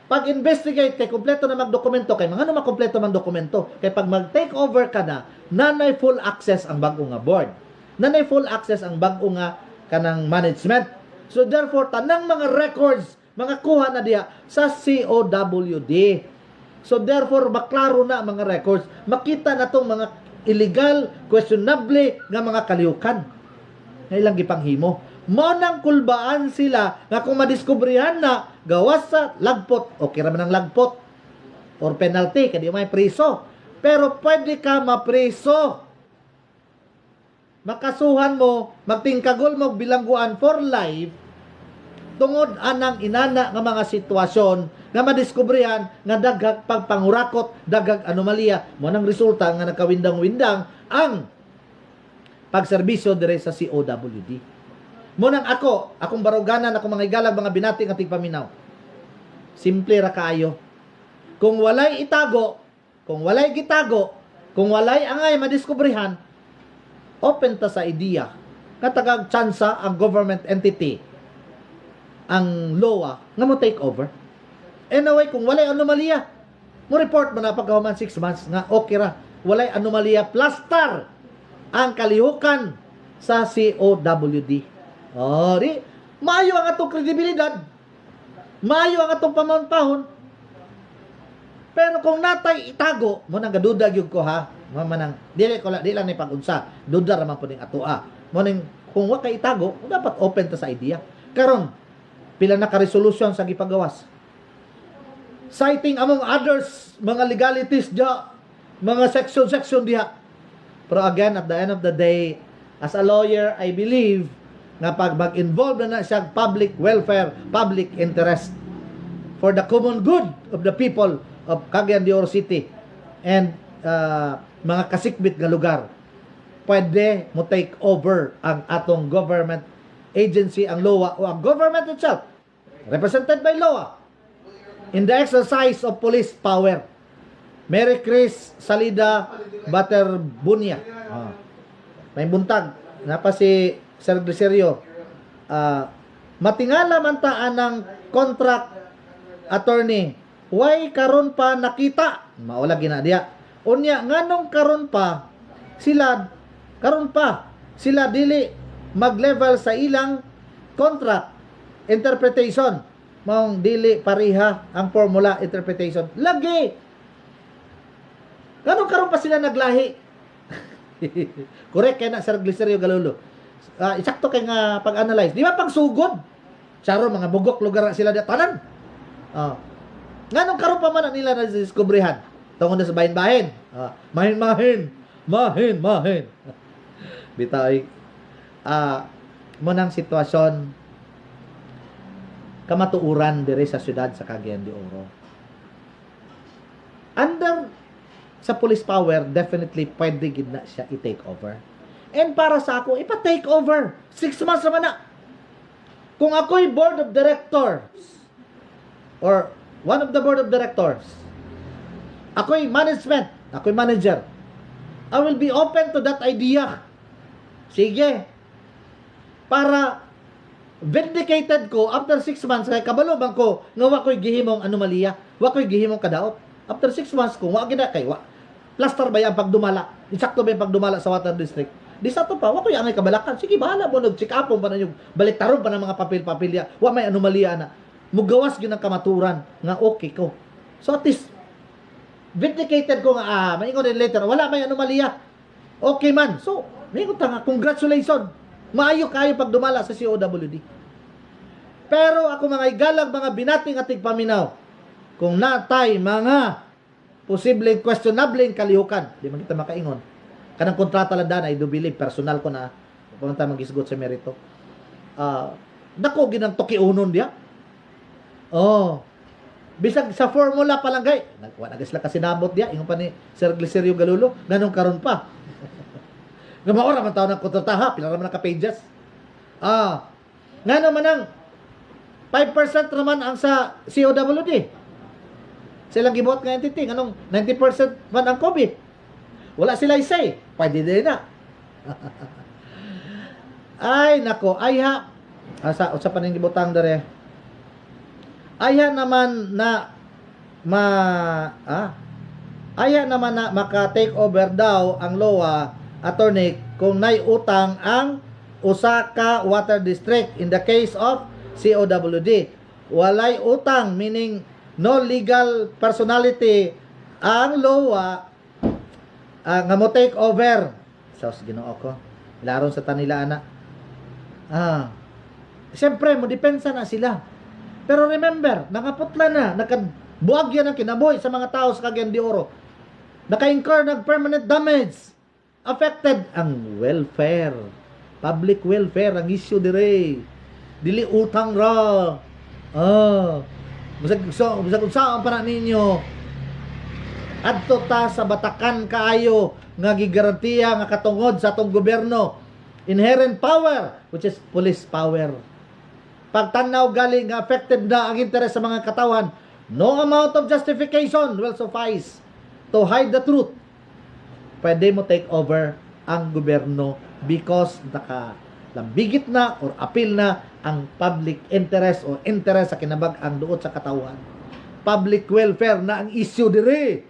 pag-investigate kay kompleto na magdokumento kay mga ano makompleto man dokumento kay pag mag-take over ka na nanay full access ang bag-o nga board, nanay full access ang bag-o nga kanang management. So therefore tanang mga records mga kuha na diha sa COWD. So therefore maklaro na mga records, makita na tong mga illegal, questionable nga mga kalihukan nga ilang gipanghimo. Mo nang kulbaan sila nga kung madiskubrihan na gawas sa lagpot, okay raman ang lagpot or penalty, kadi may priso. Pero pwede ka mapriso. Makasuhan mo, magtingkagol mo bilangguan for life tungod anang inana nga mga sitwasyon nga madiskubrihan nga daghang pagpangurakot, daghang anomalya. Mo nang resulta nga nakawindang-windang ang pagserbisyo dire sa COWD. Munang akong baruganan, akong mga igalag, mga binati nga tigpaminaw. Simple ra kaayo. Kung walay itago, kung walay gitago, kung walay angay madiskubrihan, open ta sa idea nga tagag tsansa ang government entity, ang LOA, nga mo take over. Anyway, kung walay anomalya, mo report mo na pagkahuman 6 months nga okay ra. Walay anomalya, plaster ang kalihukan sa COWD. Oh, di maayo ang atong kredibilidad, maayo ang atong pamantahon. Pero kung natay itago, mo nang gaduda gyud ko ha, manang dili lang ni pag-unsa, duda ra man pud ning atoa. Mo ning kung wa kay itago, dapat open ta sa idea. Karon pila na ka resolution sa gipagawas. Citing among others mga legalities diha, mga section diha. Pero again, at the end of the day, as a lawyer, I believe nga pag mag-involve na siya public welfare, public interest for the common good of the people of Cagayan de Oro City and mga kasikbit nga lugar. pwede mo take over ang atong government agency, ang LOA, o ang government itself, represented by LOA, in the exercise of police power. Mary Chris Salida Baterbunya. May buntag. Napa si Sir Glicerio. Matingala man taan ng contract attorney. Why karon pa nakita? Maula ginadya. Unya, nganong karon pa sila dili mag-level sa ilang contract interpretation. Maong dili pariha ang formula interpretation. Lagi! Nganong karon pa sila naglahi? Correct kay na Sir Glicerio Galulo. Isakto kay nga pag-analyze. Di ba pagsugod? Charo, mga bugok lugar na sila tanan. Nganong karon pa man nila na diskubrihan? Tungod na sa bahin-bahin. Mahin. Bitaw mo nang sitwasyon kamatuuran diri sa syudad sa Cagayan de Oro. Under sa police power, definitely pwede gid na siya i-take over. And para sa ako, ipa-take over. 6 months naman na. Kung ako'y board of directors or one of the board of directors, ako'y management, ako'y manager, I will be open to that idea. Sige. Para vindicated ko after 6 months, kay kabalo bang ko nga wa ko'y gihimong anomalya, wa ko'y gihimong kadaot. After 6 months, kung wa gina kay wa plaster ba yan pagdumala? Insakto ba yung pagdumala sa water district? Di sa to pa, wa ko'y angay kabalakan. Sige, bahala mo, nag-check upon pa na yung baliktaron pa ng mga papel-papilya. Wa may anomalya na. Mugawas yun ang kamaturan nga okay ko. So at least, vindicated ko nga, maingon din later, wala may anomalya. Okay man. So, maingon ta nga, congratulations. Maayo kayo pagdumala sa COWD. Pero ako mga igalag, mga binating ating paminaw, kung natay mga posibleng questionable kalihukan, di man kita makaingon. Kanang kontrata lang dan, I do believe, personal ko na, pumunta mag-isgot sa merito. Dako, ginang tokiunon diya. Bisag sa formula pa lang gay, nagas lang kasi nabot diya, ingon pa ni Sir Glicerio Galulo, ganong karon pa. Nga maora man tao ng kontrataha, pila naman naka-pages. Nga naman ang 5% naman ang sa COWD. Silang gibuhat nga entity, anong 90% man ang COVID. Wala sila isay, pwede din na. Ay, nako, ayha. Sa paning gibutang dere. Ayha naman na ayha naman na maka-take over daw ang LOA attorney kung nay utang ang Osaka Water District in the case of COWD. Walay utang, meaning no legal personality ang LOA nga mo take over. Sos Ginoo ko. Laron sa tanila ana. Siyempre mo depensa na sila. Pero remember, nakaputla na, nakabuag yan ang kinabuhi sa mga tao sa Cagayan de Oro. Naka-incur ng permanent damage. Affected ang welfare. Public welfare ang issue dire. Dili utang ra. Bisag saan para ninyo. Adto ta sa batakan kaayo nga gigarantiya nga katungod sa atong gobyerno. Inherent power, which is police power. Pagtanaw galing nga affected na ang interes sa mga katawan, no amount of justification will suffice to hide the truth. Pwede mo take over ang gobyerno because nakalambigit na or appeal na ang public interest o interest sa kinabag-ang duot sa katawan. Public welfare na ang issue dire.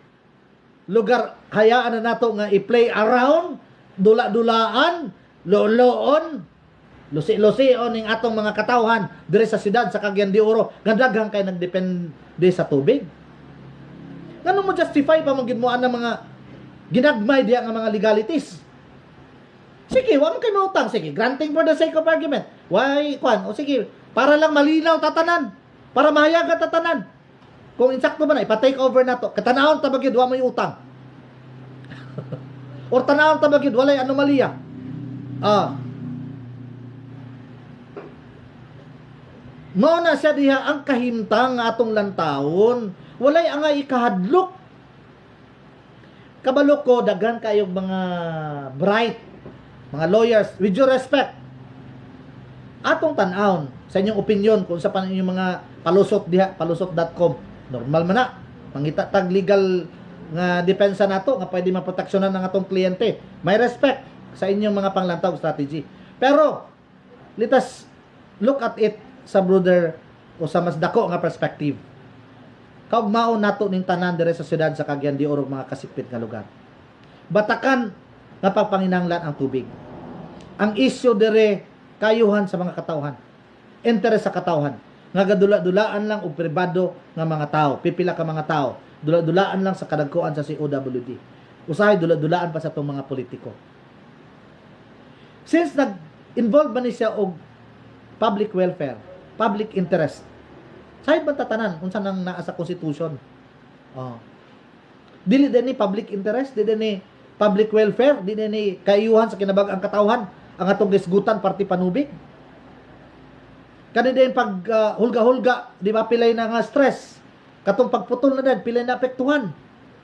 Lugar hayaan na nato nga i-play around, dula-dulaan, loon, lusi-lusion ning atong mga katawhan dire sa siyudad sa Cagayan de Oro nga daghang kay nagdepende sa tubig. Ngano mo justify pa mo gidmoan ng mga ginagmay diya nga mga legalities? Sige, wa mo kay mautang, sige, granting for the sake of argument. Why kwan? O sige, para lang malinaw tatanan, para mahayagan tatanan. Kung insakto ba na ipa-take over nato, katanahon ta bagid wa may utang. Or tanahon ta bagid walay anomalya. Mao na siya diha ang kahimtang nga atong lantawon. Walay angay ikahadlok. Kabalo ko daghan kayong mga bright mga lawyers, with due respect, atong tan-aon sa inyong opinion kung sa pan inyong mga palusot diha, palusot.com. Normal man na. Mangita tag legal nga depensa nato nga pwede maproteksyonan ng atong kliyente. May respect sa inyong mga panglantaw strategy. Pero let us look at it sa broader o sa mas dako nga perspective. Kaugmaon nato ning tanan dire sa siyudad sa Cagayan de Oro mga kasipit nga lugar. Batakan nga pagpanginahanglan ang tubig. Ang issue dire kayuhan sa mga katawhan. Interes sa katawhan. Nga gadula-dulaan lang og pribado nga mga tao, pipila ka mga tao. Dula-dulaan lang sa kadagkuan sa COWD. Usahay dula-dulaan pa sa itong mga politiko. Since nag-involve ba ni siya og public welfare, public interest, sahid ba tatanan unsa nang naa sa constitution? Oh. Dili din ni public interest, dili ni public welfare, dili ni kayuhan sa kinabag-ang katawhan, ang atong gisgutan parti panubig. Kani din pag hulga-hulga, di ba pilay na nga stress. Katong pagputol na din, pilay na apektuhan.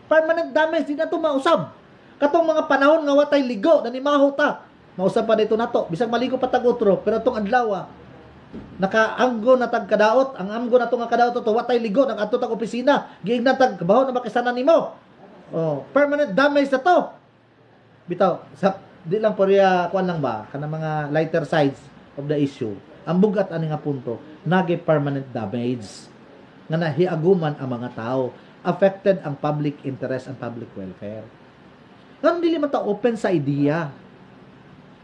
Permanent damage, di na ito mausab. Katong mga panahon nga watay ligo, nanimaho ta. Mausab pa dito na to. Bisag maligo pa tag-utro, pero itong adlaw, nakaanggo na tag-kadaot. Ang amgo na itong kadaot ito, watay ligo, nag-ato tag-opisina. Giig na tag-baho na makisanan nimo. Oh, permanent damage na to. Bitaw, di lang po rin, kuan lang ba, kanang mga lighter sides of the issue. Ang bugat ani nga punto, nagay permanent damage nga nahiaguman ang mga tao, affected ang public interest and public welfare. Nga dili man ta open sa idea.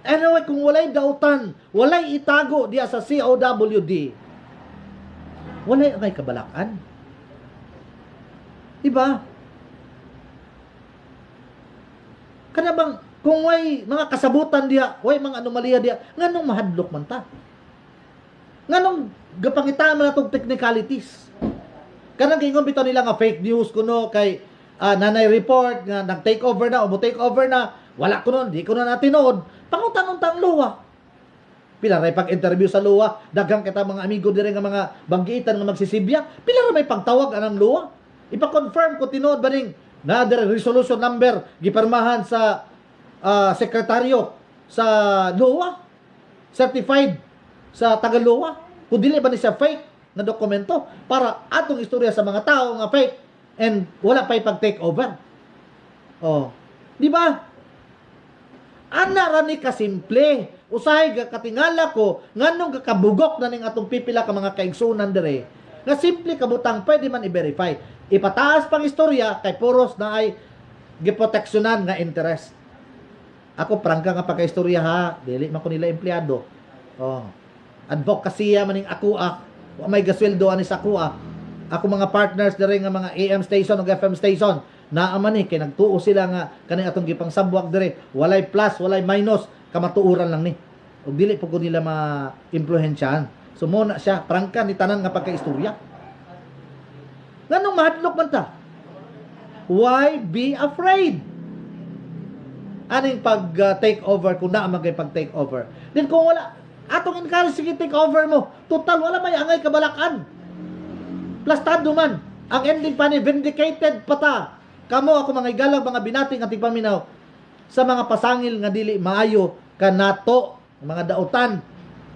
Anyway, kung walay dautan, walay itago diya sa COWD, walay angay kabalakan. Diba? Kana bang kung way mga kasabutan diya, way mga anomalya diya, nganong mahadlok man ta? Nganong gapangitaan man natong technicalities? Kanang gingon bitaw nila nga fake news kuno kay nanay report nga nag-take over na o mo take over na, wala ko nun, di ko na natinood. Pangutanong tang luwa. Pila ray pag-interview sa luwa, daghang kita mga amigo dire nga mga banggitan nga magsisibya, pila ra may pagtawag anang luwa. Ipa-confirm ko tinuod ba ning na resolution number gipermahan sa sekretaryo sa luwa, certified sa Tagaluwa, kung dili ba ni siya fake na dokumento para atong istorya sa mga tao nga fake and wala pa ipag-take over. Oh, di ba? Ana ra ni kasimple. Usahay katingala ko nganong kakabugok na ning atong pipila ka mga kaigsunan dire. Nga simple kabutang pwede man i-verify. Ipataas pang istorya kay puros na ay giproteksyonan nga interest. Ako prangka nga pagka-istorya ha, dili man ko nila empleyado. Oh. Advokasya maning ako may gasweldo ani sa ako ako mga partners dire nga mga AM station ug FM station naaman ni kay nagtuo sila nga kani atong gipang sabwag dire walay plus walay minus kamatuoran lang ni ug dili pud ko nila ma-impluhensyahan so mo na siya prangka ni tanan nga pagkaistorya nganong mahadlok man ta why be afraid aning pag take over kung naa magay pag take over din kung wala atong encourage sige take over mo. Total wala may angay kabalakan. Plastado man. Ang ending pa ni vindicated pata. Kamo ako mga igalag mga binating ating paminaw sa mga pasangil nga dili maayo kanato mga dautan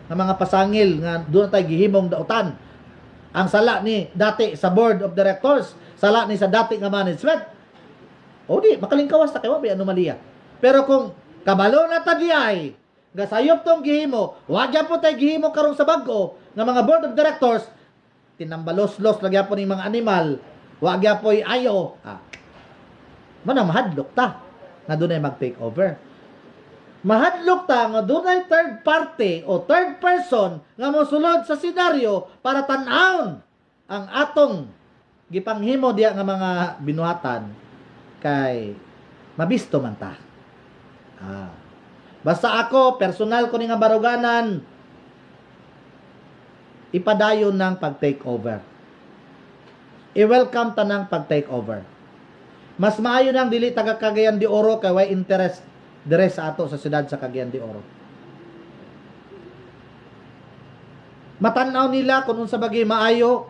nga mga pasangil nga doon tay gihimong dautan. Ang sala ni dati sa board of directors, sala ni sa dati nga management. O di makalingkawas ta kay wa bay anomalya. Pero kung kabalo na ta di ay nga sayop tong gihimo, wa gyud po tay gihimo karon sa bag-o nga mga board of directors tinambalos-los lagya po ning mga animal, wa gyud po ayo. Mana mahadlok ta nga dunay mag-take over. Mahadlok ta nga dunay third party o third person nga mosulod sa senaryo para tan-awon ang atong gipanghimo diya nga mga binuhatan kay mabisto man ta. Basta ako, personal ko ni nga baruganan, ipadayon ng pag-take over. I-welcome ta ng pag-take over. Mas maayo nang dili taga Cagayan de Oro kay way interest dire sa ato sa siyudad sa Cagayan de Oro. Matanaw nila kung unsa bagay maayo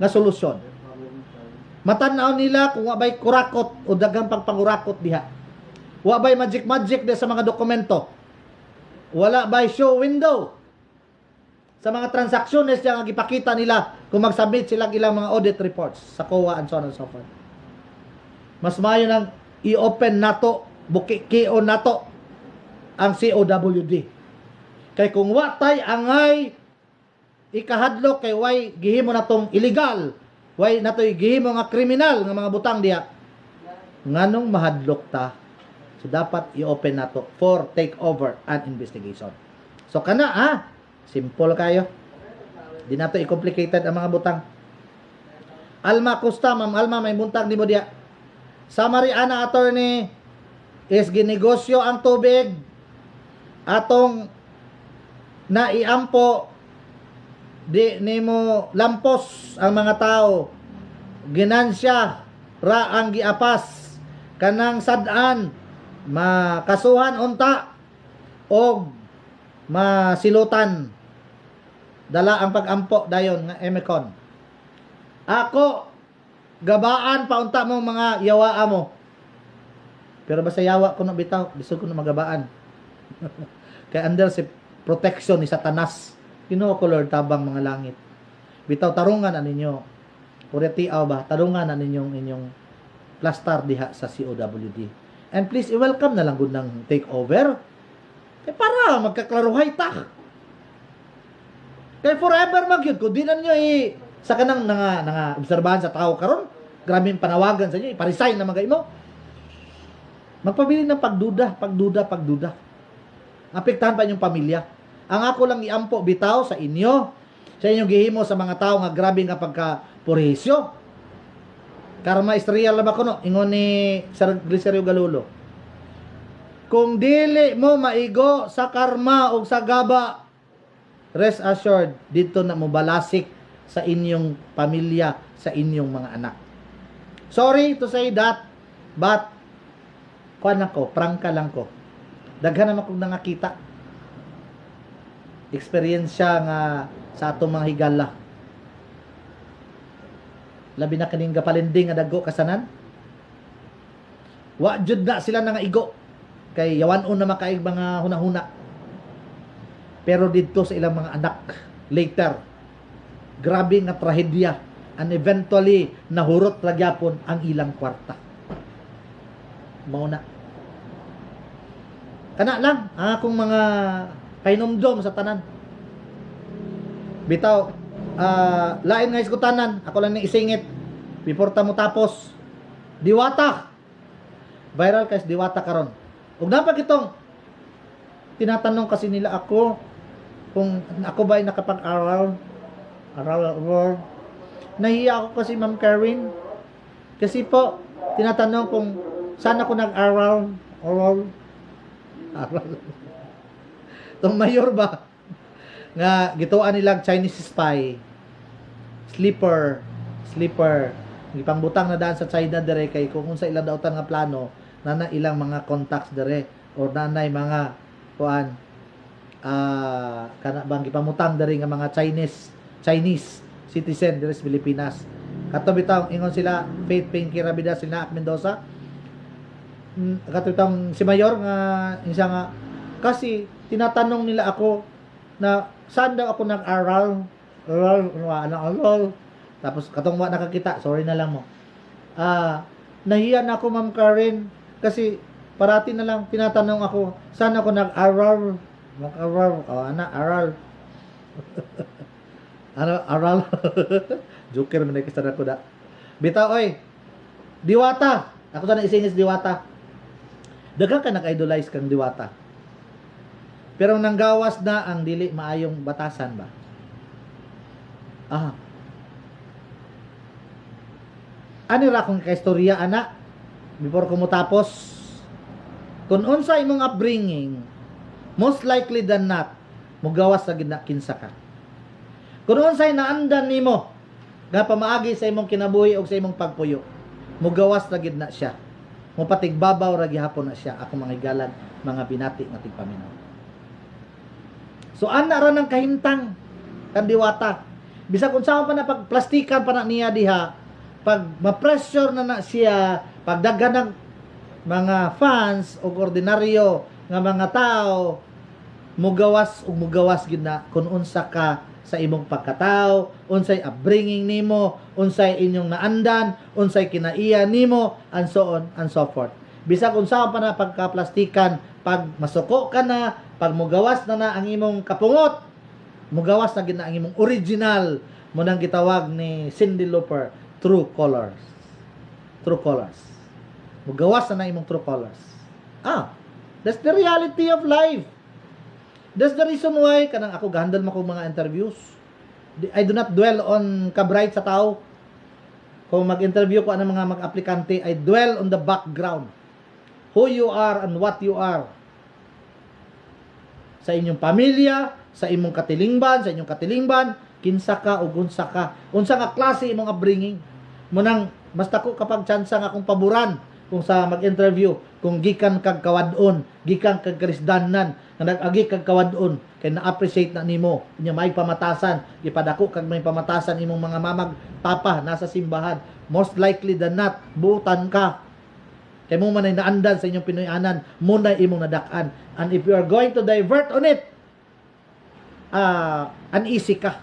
nga solusyon. Matanaw nila kung wabay kurakot o daghang pagpangurakot diha. Wa bay magic di sa mga dokumento. Wala by show window. Sa mga transactions yang gipakita nila kung mag-submit sila ilang mga audit reports sa COA and so on and so forth. Mas mayo nang i-open nato, bukikio nato ang COWD. Kay kung watay angay ikahadlok kay way gihimo natong illegal, way natoy gihimo nga kriminal nga mga butang diha. Nganong mahadlok ta? So dapat i-open nato for takeover and investigation. So kana simple kayo. Di nato i-complicated ang mga butang. Alma Costa, Ma'am Alma, may buntag ni mo diya. Summary ana attorney is ginegosyo ang tubig atong naiampo di nimo lampos ang mga tao. Ginansya ra ang giapas kanang sad-an makasuhan unta og masilutan dala ang pagampo dayon nga emekon. Ako gabaan paunta mo mga yawaa mo. Pero basta yawa ko no bitaw, bisog ko no magabaan. Kay under si protection ni Satanas. Ginoo ko Lord tabang mga langit. Bitaw tarungan na ninyo. Puretiaw ba? Tarungan na inyong plaster diha sa COWD. And please i-welcome na lang gud ng takeover. Kay para magkaklaruhay ta. Kay forever magyud ko di na ninyo sa kanang nga obserbahan sa tao karon, grabe yung panawagan sa inyo, iparesign na magay mo. Magpabili ng pagduda. Apektahan pa inyong pamilya. Ang ako lang iampo bitaw sa inyo, sa inyong gihimo sa mga tao nga grabe nga pagka-purisyo. Karma istrial na ba ko no? Ingon ni Sir Glicerio Galulo. Kung dili mo maigo sa karma o sa gaba, rest assured, dito na mo balasik sa inyong pamilya, sa inyong mga anak. Sorry to say that, but prangka lang ko. Daghan naman kong nangakita. Experience nga sa atong mga higala. Labi na kaning gapalinding nga daggo kasanan. Wa jud na sila nga igo. Kay yawanon na makaig mga hunahuna. Pero dito sa ilang mga anak, later, grabe nga trahedya and eventually nahurot ra gyapon ang ilang kwarta. Mao na. Kana lang akong mga painumdom sa tanan. Bitaw lain nga iskutanan, ako lang ni isingit before ta mo tapos. Diwata. Viral kay diwata karon. Ug napag itong tinatanong kasi nila ako kung ako ba ay nakapag-aral or nahiya ako kasi Ma'am Karen kasi po tinatanong kung saan ako nag-aral itong mayor ba nga gituan nilang Chinese spy sleeper gipangbutang na daan sa China dire kay kung sa ilang dautan nga plano na ilang mga contacts dire or nanay mga kuan kana bang gipamutang dire nga mga Chinese citizen diri sa Pilipinas. Kato bitaw ingon sila Faith Pinky Rabida sila Mendoza. Kato bitang si Mayor nga isa nga kasi tinatanong nila ako na saan daw ako nag-aral. Tapos katong wa nakakita, sorry na lang mo. Nahiya na ako Ma'am Karen kasi parati na lang tinatanong ako saan ako nag-aral. Aral. Aral. Joker man kasi na ko da. Bitaw oy. Diwata. Ako sa naisingis Diwata. Daghang ka nag-idolize kang Diwata. Pero nanggawas na ang dili maayong batasan ba? Ani ra kung kaistorya ana before ko mo tapos. Kung unsa imong upbringing, most likely than not, mugawas sa kinsa ka. Kung unsay naandan nimo nga pamaagi sa imong kinabuhi o sa imong pagpuyo, mugawas na gid na siya. Mupatigbabaw ra gihapon na siya ako mga higalan, mga binati nga tigpaminaw. So ana ra nang kahimtang kan Diwata. Bisag unsa pa na pagplastikan pa na niya diha, pag ma-pressure na siya, pagdaghan ng mga fans o ordinaryo nga mga tao mugawas ug mugawas gid na kung unsa ka sa imong pagkatao, unsay upbringing nimo, unsay inyong naandan, unsay kinaiya nimo, and so on and so forth. Bisag unsa pa na pagkaplastikan, pag masuko ka na, pag mugawas na ang imong kapungot, mugawas na gid na ang imong original, mo nang gitawag ni Cyndi Lauper, true colors. True colors. Mugawas na imong true colors. That's the reality of life. That's the reason why kanang ako gahandle mo kong mga interviews. I do not dwell on kabright sa tao. Kung mag-interview ko ang mga mag-aplikante, I dwell on the background. Who you are and what you are. Sa inyong pamilya, sa imong katilingban, kinsa ka o unsa ka. Unsa nga klase imong upbringing. Munang basta ko kapag tsansa nga akong paboran kung sa mag-interview, kung gikan kag kawadon, gikan kag krisdanan, nga nag-agi kag kawadon, kay na-appreciate na nimo, nya may pamatasan, gipadako kag may pamatasan imong mga mamag papa nasa simbahan, most likely than not, buutan ka. Kay mo man ay naandan sa inyong Pinoyanan, muna imong nadak-an. And if you are going to divert on it, uneasy ka.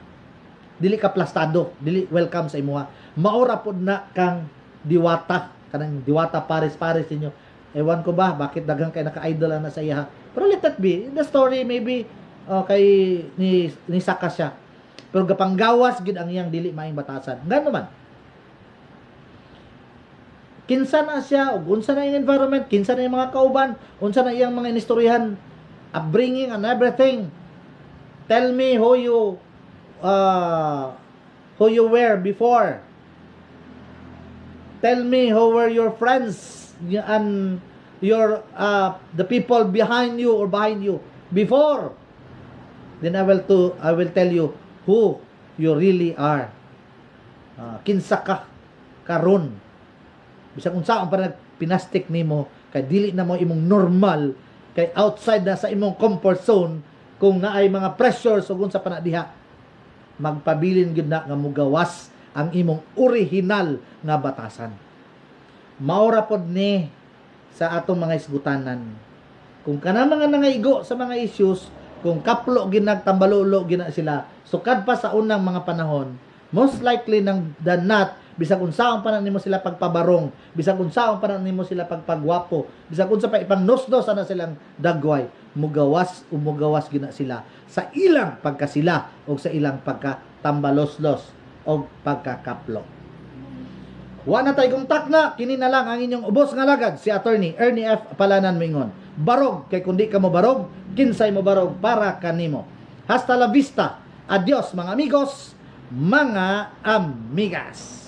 Dili ka plastado, dili welcome sa imuha. Maura pod na kang diwata, kanang diwata pares-pares inyo. Ewan ko ba bakit daghang kay naka-idol na sa iya. Pero let that be. The story maybe kay ni Saka siya. Pero gapanggawas gid ang iyang dili maing batasan. Ngano man. Kinsa na siya ug unsa na iyang environment, kinsa na iyang mga kauban, unsa na iyang mga inistoryahan, upbringing and everything. Tell me who you were before. Tell me who were your friends and your the people behind you or behind you before. Then I will tell you who you really are. Kinsa ka karon. Bisag unsa ang parang pinastik nimo kay dili na mo imong normal, kay outside na sa imong comfort zone, kung naay mga pressures ug unsa pa na diha, magpabilin gyud na nga mugawas ang imong original nga batasan. Maura pod ni sa atong mga isgutanan. Kung kana mga nangaigo sa mga issues, kung kaplo ginagtambalulo gina sila, sukad pa sa unang mga panahon, most likely nang than not, bisag unsaon pa nimo sila pagpabarong, bisag unsaon pa nimo sila pagpagwapo, bisag unsa pa ipangnosdos ana silang dagway, mugawas gina sila sa ilang pagkasila o sa ilang pagkatambaloslos o pagkakaplo. Wa na tay kontak na, kini na lang ang inyong ubos nga lagad, si Attorney Ernie F. Palanan Mingon. Barog kay kundi ka mo barog, kinsay mo barog para kanimo. Hasta la vista. Adios mga amigos, mga amigas.